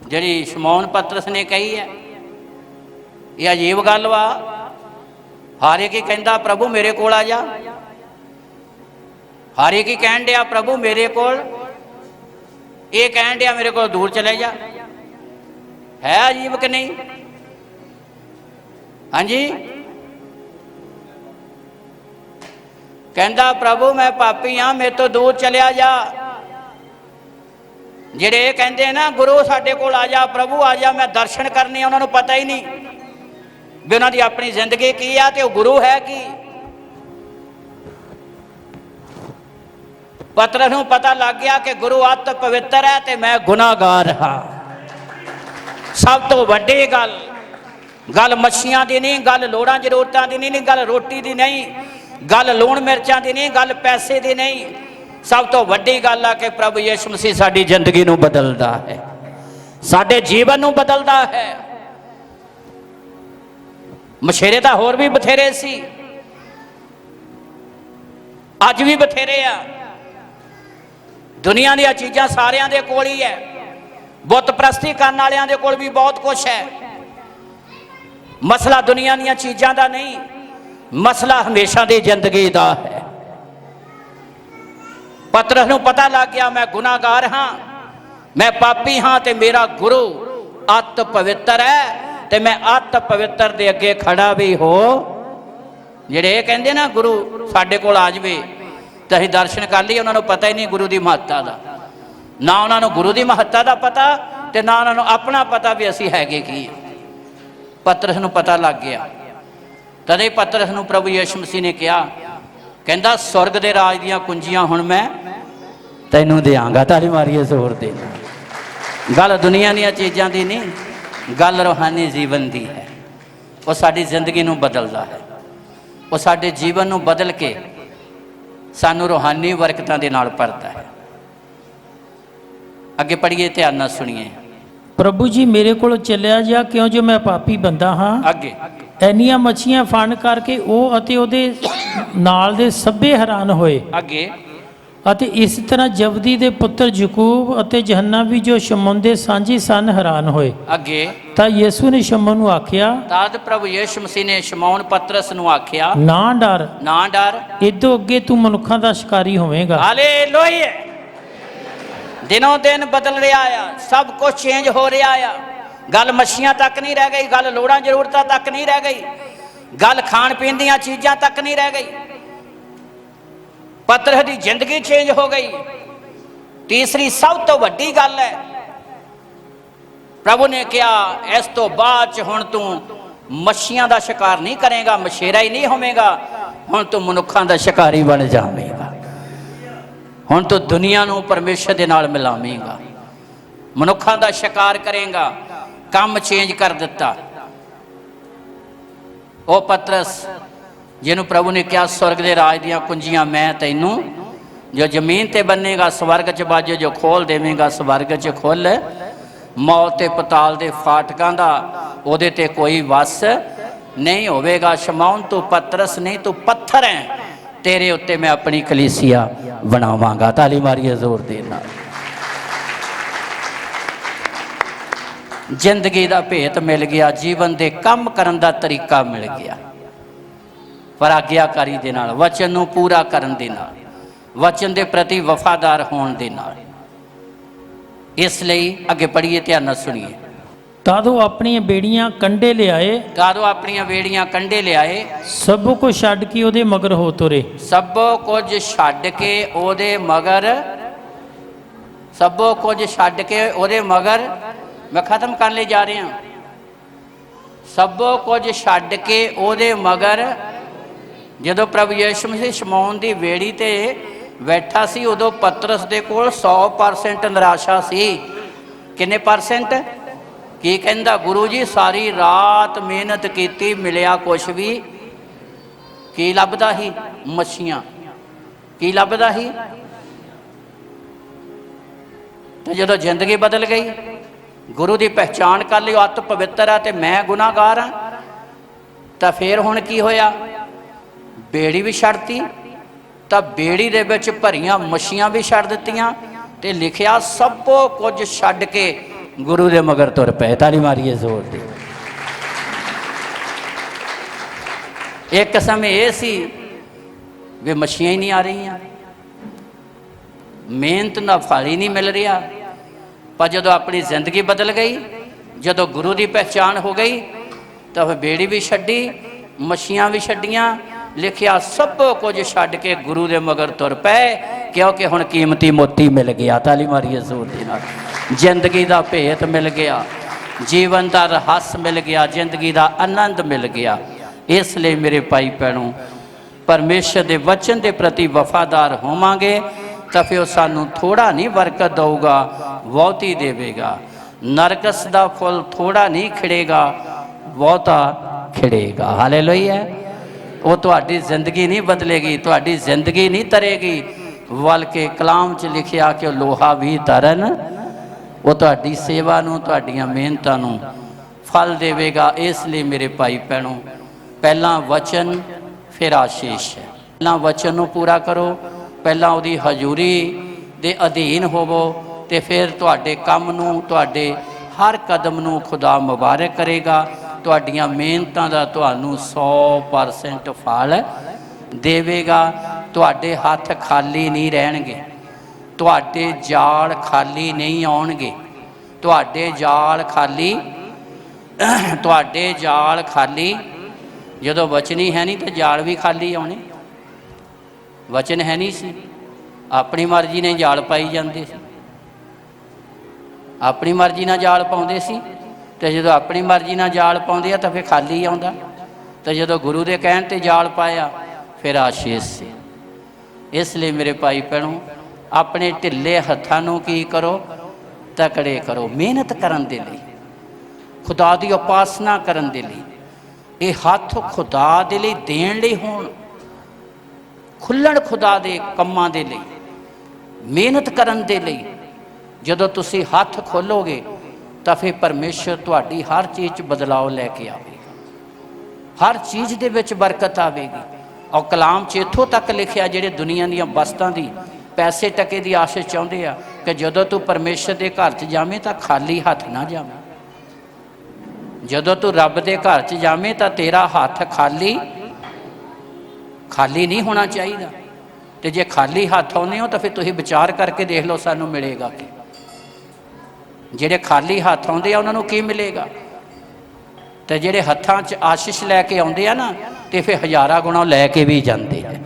Speaker 1: ਜਿਹੜੀ ਸ਼ਮੌਨ ਪਤਰਸ ਨੇ ਕਹੀ ਹੈ। ਇਹ ਅਜੀਬ ਗੱਲ ਵਾ। ਹਰ ਇੱਕ ਹੀ ਕਹਿੰਦਾ ਪ੍ਰਭੂ ਮੇਰੇ ਕੋਲ ਆ ਜਾ। ਹਰ ਇੱਕ ਹੀ ਕਹਿਣ ਡਿਆ ਪ੍ਰਭੂ ਮੇਰੇ ਕੋਲ, ਇਹ ਕਹਿਣ ਡਿਆ ਮੇਰੇ ਕੋਲ ਦੂਰ ਚਲੇ ਜਾ। ਹੈ ਅਜੀਬ ਕਿ ਨਹੀਂ? ਹਾਂਜੀ, ਕਹਿੰਦਾ ਪ੍ਰਭੂ ਮੈਂ ਪਾਪੀ ਹਾਂ, ਮੇਰੇ ਤੋਂ ਦੂਰ ਚਲਿਆ ਜਾ। ਜਿਹੜੇ ਇਹ ਕਹਿੰਦੇ ਨਾ ਗੁਰੂ ਸਾਡੇ ਕੋਲ ਆ ਜਾ, ਪ੍ਰਭੂ ਆ ਜਾ, ਮੈਂ ਦਰਸ਼ਨ ਕਰਨੇ, ਉਹਨਾਂ ਨੂੰ ਪਤਾ ਹੀ ਨਹੀਂ ਵੀ ਉਹਨਾਂ ਦੀ ਆਪਣੀ ਜ਼ਿੰਦਗੀ ਕੀ ਆ ਤੇ ਉਹ ਗੁਰੂ ਹੈ ਕੀ। ਪਤਰਸ ਨੂੰ ਪਤਾ ਲੱਗ ਗਿਆ ਕਿ ਗੁਰੂ ਅਤ ਪਵਿੱਤਰ ਹੈ ਤੇ ਮੈਂ ਗੁਨਾਹਗਾਰ ਹਾਂ। ਸਭ ਤੋਂ ਵੱਡੀ ਗੱਲ ਮੱਛੀਆਂ ਦੀ ਨਹੀਂ, ਗੱਲ ਲੋੜਾਂ ਜ਼ਰੂਰਤਾਂ ਦੀ ਨਹੀਂ, ਗੱਲ ਰੋਟੀ ਦੀ ਨਹੀਂ, ਗੱਲ ਲੂਣ ਮਿਰਚਾਂ ਦੀ ਨਹੀਂ, ਗੱਲ ਪੈਸੇ ਦੀ ਨਹੀਂ। ਸਭ ਤੋਂ ਵੱਡੀ ਗੱਲ ਆ ਕਿ ਪ੍ਰਭੂ ਯਿਸੂ ਮਸੀਹ ਸਾਡੀ ਜ਼ਿੰਦਗੀ ਨੂੰ ਬਦਲਦਾ ਹੈ, ਸਾਡੇ ਜੀਵਨ ਨੂੰ ਬਦਲਦਾ ਹੈ। ਮਛੇਰੇ ਤਾਂ ਹੋਰ ਵੀ ਬਥੇਰੇ ਸੀ, ਅੱਜ ਵੀ ਬਥੇਰੇ ਆ। ਦੁਨੀਆ ਦੀਆਂ ਚੀਜ਼ਾਂ ਸਾਰਿਆਂ ਦੇ ਕੋਲ ਹੀ ਹੈ, ਬੁੱਤ ਪ੍ਰਸਤੀ ਕਰਨ ਵਾਲਿਆਂ ਦੇ ਕੋਲ ਵੀ ਬਹੁਤ ਕੁਛ ਹੈ। ਮਸਲਾ ਦੁਨੀਆ ਦੀਆਂ ਚੀਜ਼ਾਂ ਦਾ ਨਹੀਂ, ਮਸਲਾ ਹਮੇਸ਼ਾ ਦੀ ਜ਼ਿੰਦਗੀ ਦਾ ਹੈ। ਪਤਰਸ ਨੂੰ ਪਤਾ ਲੱਗ ਗਿਆ ਮੈਂ ਗੁਨਾਹਗਾਰ ਹਾਂ, ਮੈਂ ਪਾਪੀ ਹਾਂ ਤੇ ਮੇਰਾ ਗੁਰੂ ਅਤ ਪਵਿੱਤਰ ਹੈ ਤੇ ਮੈਂ ਅਤ ਪਵਿੱਤਰ ਦੇ ਅੱਗੇ ਖੜਾ ਵੀ ਹੋ। ਜਿਹੜੇ ਇਹ ਕਹਿੰਦੇ ਨਾ ਗੁਰੂ ਸਾਡੇ ਕੋਲ ਆ ਜਾਵੇ ਤੇ ਅਸੀਂ ਦਰਸ਼ਨ ਕਰ ਲਈਏ, ਉਹਨਾਂ ਨੂੰ ਪਤਾ ਹੀ ਨਹੀਂ ਗੁਰੂ ਦੀ ਮਹੱਤਤਾ ਦਾ। ਨਾ ਉਹਨਾਂ ਨੂੰ ਗੁਰੂ ਦੀ ਮਹੱਤਤਾ ਦਾ ਪਤਾ ਤੇ ਨਾ ਉਹਨਾਂ ਨੂੰ ਆਪਣਾ ਪਤਾ ਵੀ ਅਸੀਂ ਹੈਗੇ ਕੀ। ਪਤਰਸ ਨੂੰ ਪਤਾ ਲੱਗ ਗਿਆ। ਤਦੇ ਪਤਰਸ ਨੂੰ ਪ੍ਰਭੂ ਯਿਸੂ ਮਸੀਹ ਨੇ ਕਿਹਾ, ਕਹਿੰਦਾ ਸੁਰਗ ਦੇ ਰਾਜ ਦੀਆਂ ਕੁੰਜੀਆਂ ਹੁਣ ਮੈਂ ਤੈਨੂੰ ਦਿਆਂਗਾ। ਤਾਲੀ ਮਾਰੀਏ ਜ਼ੋਰ ਦੇ। ਗੱਲ ਦੁਨੀਆ ਦੀਆਂ ਚੀਜ਼ਾਂ ਦੀ ਨਹੀਂ, ਗੱਲ ਰੂਹਾਨੀ ਜੀਵਨ ਦੀ ਹੈ। ਉਹ ਸਾਡੀ ਜ਼ਿੰਦਗੀ ਨੂੰ ਬਦਲਦਾ ਹੈ, ਉਹ ਸਾਡੇ ਜੀਵਨ ਨੂੰ ਬਦਲ ਕੇ ਸਾਨੂੰ ਰੂਹਾਨੀ ਬਰਕਤਾਂ ਦੇ ਨਾਲ ਭਰਦਾ ਹੈ। ਅੱਗੇ ਪੜ੍ਹੀਏ, ਧਿਆਨ ਨਾਲ ਸੁਣੀਏ।
Speaker 2: ਪ੍ਰਭੂ ਜੀ ਮੇਰੇ ਕੋਲ ਚੱਲਿਆ ਜਾ, ਕਿਉਂ ਜੋ ਮੈਂ ਪਾਪੀ ਬੰਦਾ ਹਾਂ।
Speaker 1: ਅੱਗੇ
Speaker 2: ਇੰਨੀਆਂ ਮੱਛੀਆਂ ਫੜਨ ਕਰਕੇ ਉਹ ਅਤੇ ਉਹਦੇ ਨਾਲ ਦੇ ਸਭੇ ਹੈਰਾਨ ਹੋਏ।
Speaker 1: ਅੱਗੇ
Speaker 2: ਅਤੇ ਇਸ ਤਰ੍ਹਾਂ ਜਬਦੀ ਦੇ ਪੁੱਤਰ ਯਕੂਬ ਅਤੇ ਯਹੰਨਾ ਵੀ ਜੋ ਸ਼ਮੌਨ ਦੇ ਸਾਂਝੀ ਸਨ ਹੈਰਾਨ ਹੋਏ।
Speaker 1: ਅੱਗੇ
Speaker 2: ਤਾਂ ਯਿਸੂ ਨੇ ਸ਼ਮੌਨ ਨੂੰ ਆਖਿਆ,
Speaker 1: ਤਦ ਪ੍ਰਭੂ ਯਿਸੂ ਮਸੀਹ ਨੇ ਸ਼ਮੌਨ ਪਤਰਸ ਨੂੰ ਆਖਿਆ,
Speaker 2: ਨਾ ਡਰ,
Speaker 1: ਨਾ ਡਰ,
Speaker 2: ਇਦੋਂ ਅੱਗੇ ਤੂੰ ਮਨੁੱਖਾਂ ਦਾ ਸ਼ਿਕਾਰੀ ਹੋਵੇਂਗਾ।
Speaker 1: ਹਾਲੇਲੂਇਆ। ਦਿਨੋਂ ਦਿਨ ਬਦਲ ਰਿਹਾ ਆ, ਸਭ ਕੁਝ ਚੇਂਜ ਹੋ ਰਿਹਾ ਆ। ਗੱਲ ਮੱਛੀਆਂ ਤੱਕ ਨਹੀਂ ਰਹਿ ਗਈ, ਗੱਲ ਲੋੜਾਂ ਜ਼ਰੂਰਤਾਂ ਤੱਕ ਨਹੀਂ ਰਹਿ ਗਈ, ਗੱਲ ਖਾਣ ਪੀਣ ਦੀਆਂ ਚੀਜ਼ਾਂ ਤੱਕ ਨਹੀਂ ਰਹਿ ਗਈ। ਪਤਰਸ ਦੀ ਜ਼ਿੰਦਗੀ ਚੇਂਜ ਹੋ ਗਈ। ਤੀਸਰੀ ਸਭ ਤੋਂ ਵੱਡੀ ਗੱਲ ਹੈ, ਪ੍ਰਭੂ ਨੇ ਕਿਹਾ ਇਸ ਤੋਂ ਬਾਅਦ ਚ ਹੁਣ ਤੂੰ ਮੱਛੀਆਂ ਦਾ ਸ਼ਿਕਾਰ ਨਹੀਂ ਕਰੇਗਾ, ਮਛੇਰਾ ਹੀ ਨਹੀਂ ਹੋਵੇਂਗਾ, ਹੁਣ ਤੂੰ ਮਨੁੱਖਾਂ ਦਾ ਸ਼ਿਕਾਰੀ ਬਣ ਜਾਵੇਂਗਾ। ਹੁਣ ਤੂੰ ਦੁਨੀਆ ਨੂੰ ਪਰਮੇਸ਼ਰ ਦੇ ਨਾਲ ਮਿਲਾਵੇਂਗਾ, ਮਨੁੱਖਾਂ ਦਾ ਸ਼ਿਕਾਰ ਕਰੇਗਾ। ਕੰਮ ਚੇਂਜ ਕਰ ਦਿੱਤਾ। ਉਹ ਪਤਰਸ ਜਿਹਨੂੰ ਪ੍ਰਭੂ ਨੇ ਕਿਹਾ ਸਵਰਗ ਦੇ ਰਾਜ ਦੀਆਂ ਕੁੰਜੀਆਂ ਮੈਂ ਤੈਨੂੰ, ਜੋ ਜ਼ਮੀਨ ਤੇ ਬੰਨੇਗਾ ਸਵਰਗ ਚ ਬਾਜੇ, ਜੋ ਖੋਲ ਦੇਵੇਂਗਾ ਸਵਰਗ ਚ ਖੁੱਲ। ਮੌਤ ਤੇ ਪਤਾਲ ਦੇ ਫਾਟਕਾਂ ਦਾ ਉਹਦੇ ਤੇ ਕੋਈ ਵਸ ਨਹੀਂ ਹੋਵੇਗਾ। ਸ਼ਮੌਨ ਤੂੰ ਪਤਰਸ ਨਹੀਂ, ਤੂੰ ਪੱਥਰ ਹੈ, ਤੇਰੇ ਉੱਤੇ ਮੈਂ ਆਪਣੀ ਕਲੀਸਿਆ ਬਣਾਵਾਂਗਾ। ਤਾਲੀ ਮਾਰੀਏ ਜ਼ੋਰ ਦੇ ਨਾਲ। ਜ਼ਿੰਦਗੀ ਦਾ ਭੇਤ ਮਿਲ ਗਿਆ, ਜੀਵਨ ਦੇ ਕੰਮ ਕਰਨ ਦਾ ਤਰੀਕਾ ਮਿਲ ਗਿਆ, ਪਰ ਆਗਿਆਕਾਰੀ ਦੇ ਨਾਲ, ਵਚਨ ਨੂੰ ਪੂਰਾ ਕਰਨ ਦੇ ਨਾਲ, ਵਚਨ ਦੇ ਪ੍ਰਤੀ ਵਫਾਦਾਰ ਹੋਣ ਦੇ ਨਾਲ। ਇਸ ਲਈ ਅੱਗੇ ਪੜ੍ਹੀਏ, ਧਿਆਨ ਨਾਲ ਸੁਣੀਏ।
Speaker 2: ਤਦ ਉਹ ਆਪਣੀਆਂ ਬੇੜੀਆਂ ਕੰਢੇ ਲਿਆਏ,
Speaker 1: ਤਾਦੋਂ ਆਪਣੀਆਂ ਵੇੜੀਆਂ ਕੰਢੇ ਲਿਆਏ,
Speaker 2: ਸਭ ਕੁਝ ਛੱਡ ਕੇ ਉਹਦੇ ਮਗਰ ਹੋ ਤੁਰੇ।
Speaker 1: ਸਭ ਕੁਝ ਛੱਡ ਕੇ ਉਹਦੇ ਮਗਰ, ਸਭ ਕੁਝ ਛੱਡ ਕੇ ਉਹਦੇ ਮਗਰ। ਮੈਂ ਖਤਮ ਕਰਨ ਲਈ ਜਾ ਰਿਹਾ। ਸਭ ਕੁਝ ਛੱਡ ਕੇ ਉਹਦੇ ਮਗਰ। ਜਦੋਂ ਪ੍ਰਭੂ ਯਿਸੂ ਮਸੀਹ ਸ਼ਮੌਨ ਦੀ ਵੇੜੀ ਤੇ ਬੈਠਾ ਸੀ, ਉਦੋਂ ਪਤਰਸ ਦੇ ਕੋਲ 100% ਨਿਰਾਸ਼ਾ ਸੀ। ਕਿੰਨੇ ਪਰਸੈਂਟ? ਕੀ ਕਹਿੰਦਾ, ਗੁਰੂ ਜੀ ਸਾਰੀ ਰਾਤ ਮਿਹਨਤ ਕੀਤੀ, ਮਿਲਿਆ ਕੁਛ ਵੀ। ਕੀ ਲੱਭਦਾ ਸੀ? ਮੱਛੀਆਂ। ਕੀ ਲੱਭਦਾ ਸੀ? ਤੇ ਜਦੋਂ ਜ਼ਿੰਦਗੀ ਬਦਲ ਗਈ, ਗੁਰੂ ਦੀ ਪਹਿਚਾਣ ਕਰ ਲਈ, ਅਤ ਪਵਿੱਤਰ ਆ ਤੇ ਮੈਂ ਗੁਨਾਹਗਾਰ ਹਾਂ, ਤਾਂ ਫੇਰ ਹੁਣ ਕੀ ਹੋਇਆ? ਬੇੜੀ ਵੀ ਛੱਡਤੀ, ਤਾਂ ਬੇੜੀ ਦੇ ਵਿੱਚ ਭਰੀਆਂ ਮੱਛੀਆਂ ਵੀ ਛੱਡ ਦਿੱਤੀਆਂ, ਤੇ ਲਿਖਿਆ ਸਭ ਕੁਝ ਛੱਡ ਕੇ ਗੁਰੂ ਦੇ ਮਗਰ ਤੁਰ ਪਏ। ਤਾਲੀ ਮਾਰੀਏ ਜ਼ੋਰ ਦੀ। एक समय ये सी भी मछियाँ ही नहीं आ रही, मेहनत का फल ही नहीं मिल रहा। पर जो अपनी जिंदगी बदल गई, जो गुरु की पहचान हो गई, तो फिर बेड़ी भी छड्डी, मछियाँ भी छड्डियाँ, लिखिया सब कुछ छड्ड के गुरु के मगर तुर पे, क्योंकि हुण कीमती मोती मिल गया। ताली मारिए जोर दे नाल। जिंदगी का भेत मिल गया, जीवन का रहस मिल गया, जिंदगी का आनंद मिल गया। इसलिए मेरे भाई भैनों, परमेश्वर के वचन के प्रति वफादार होवांगे तो फिर सानू थोड़ा नहीं बरकत देगा, बहुती देवेगा। नरकस का फुल थोड़ा नहीं खिड़ेगा, बहुता खिड़ेगा। हालेलुया। वो तुहाडी जिंदगी नहीं बदलेगी, तुहाडी जिंदगी नहीं तरेगी, बल्कि कलाम च लिखिया कि लोहा भी तरन, वो तुहाडी सेवा नूं, तुहाडियां मेहनतां नूं फल देवेगा। इसलिए मेरे भाई भैनों, पहला वचन फिर आशीष है। पहला वचन नूं पूरा करो, पहला उहदी हजूरी दे अधीन होवो, ते फिर तुहाडे काम नूं, तुहाडे हर कदम नूं खुदा मुबारक करेगा। तुहाडियां मेहनतां दा तुहानूं 100% फल देवेगा। तुहाडे हथ खाली नहीं रहणगे, तुहाडे जाल खाली नहीं आउणगे, तुहाडे जाल खाली, तुहाडे जाल खाली। जदों वचन ही है नहीं तो जाल भी खाली आने। वचन है नहीं सी, अपनी मर्जी ने जाल पाई जाते सी, अपनी मर्जी ना जाल पाउंदे सी। तो जो अपनी मर्जी ना जाल पाउंदे आ तो फिर खाली आउंदा। तो जो गुरु के कहण ते जाल पाया फिर आशीष से। इसलिए मेरे भाई भैनों, अपने ढिले हत्थां नूं की करो, तकड़े करो। मेहनत करन दे लई, खुदा की उपासना करन दे लई, ये हथ खुदा दे लई देण लई होण, खुल्लण खुदा दे कम्मां दे लई, मेहनत करन दे लई। जदों तुसीं हथ खोलोगे तो फिर परमेश्वर तुहाडी हर चीज़ च बदलाव लैके आवेगा, हर चीज़ दे विच बरकत आवेगी। और कलाम च इत्थों तक लिखिया, जिहड़े दुनिया दीयां वस्तां दी, पैसे टके की आस चाहुंदे आ कि जदों तू परमेश्वर के घर च जावें तो खाली हथ ना जावें। जदों तू रब के घर च जावें तो तेरा हथ खाली खाली नहीं होना चाहिए। तो जे खाली हथ आउंदे हो तो फिर तुसीं विचार करके देख लो सानू मिलेगा कि, ਜਿਹੜੇ खाली हथ आउंदे आ उन्होंने की मिलेगा। तो ਜਿਹੜੇ हत्थां 'ਚ आशीष लैके आउंदे आ ना, तो फिर हज़ारां गुणा लैके भी जाते हैं।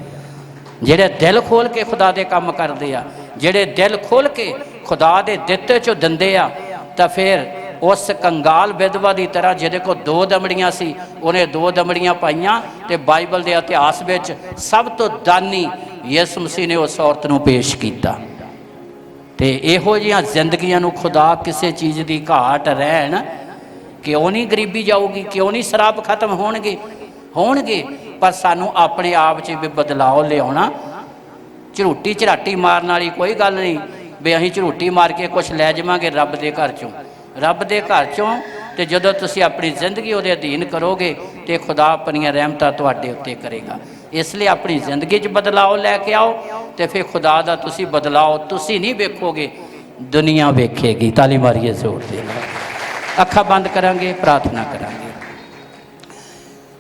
Speaker 1: ਜਿਹੜੇ दिल खोल के खुदा दे काम करते आ, ਜਿਹੜੇ दिल खोल के खुदा दे दित्ते चों दिंदे आ, तो फिर उस कंगाल विधवा की तरह जिहदे को 2 दमड़ियां सी, उन्हें 2 दमड़ियां पाइयां, तो बाइबल के इतिहास में सब तो दानी यीशु मसीह ने उस औरत नूं पेश किया। तो इहो जिहियां जिंदगियां नूं खुदा किसी चीज़ की घाट रहन, क्यों नहीं गरीबी जाऊगी, क्यों नहीं शराब खत्म होणगे। पर सानू अपने आप च भी बदलाव लियाउणा। झरूटी झराटी मारन वाली कोई गल नहीं भी असीं झरूटी मार के कुछ लै जावांगे रब के घर चों, रब के घर चों। तो जदों तुसीं अपनी जिंदगी उहदे अधीन करोगे तो खुदा अपनियां रहमतां तुहाडे उत्ते करेगा। इसलिए अपनी जिंदगी च बदलाव लैके आओ, तो फिर खुदा दा तुसीं बदलाव तुसीं नहीं वेखोगे, दुनिया वेखेगी। ताली मारिए जोर दे नाल। अखां बंद करांगे, प्रार्थना करांगे।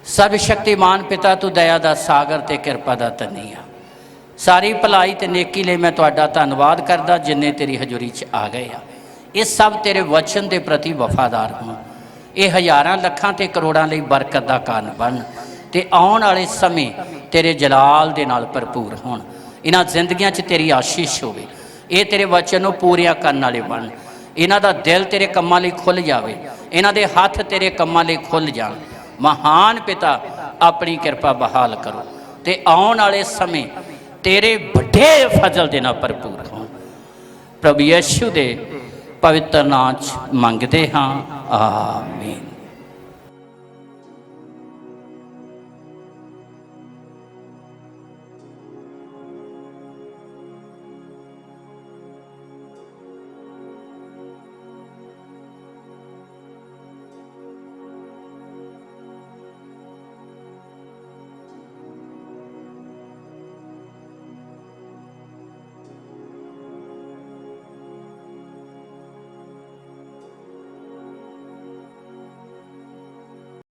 Speaker 1: सर्वशक्तिमान पिता, तू दया दा सागर ते कृपा दा धनी आ। सारी भलाई ते नेकी लई मैं तुहाडा धन्नवाद करदा, जिन्ने तेरी हजूरी च आ गए आ। ये सब तेरे वचन के प्रति वफादार हों, ये हज़ारां लखां ते करोड़ां लई बरकत का कारण बन, ते आउण वाले समय तेरे जलाल दे नाल भरपूर होण। इन्हां जिंदगियां च तेरी आशीष होवे, ये तेरे वचन नूं पूरियां करन वाले बन। इन्हां दा दिल तेरे कम्मां लई खुल जावे, इन्हां दे हथ तेरे कम्मां लई खुल जाण। महान पिता, अपनी कृपा बहाल करो, ते आउण वाले समय तेरे वड्डे फजल दे नाल भरपूर होण। प्रभु यीशु दे पवित्र नाम च मंगते हाँ, आमीन।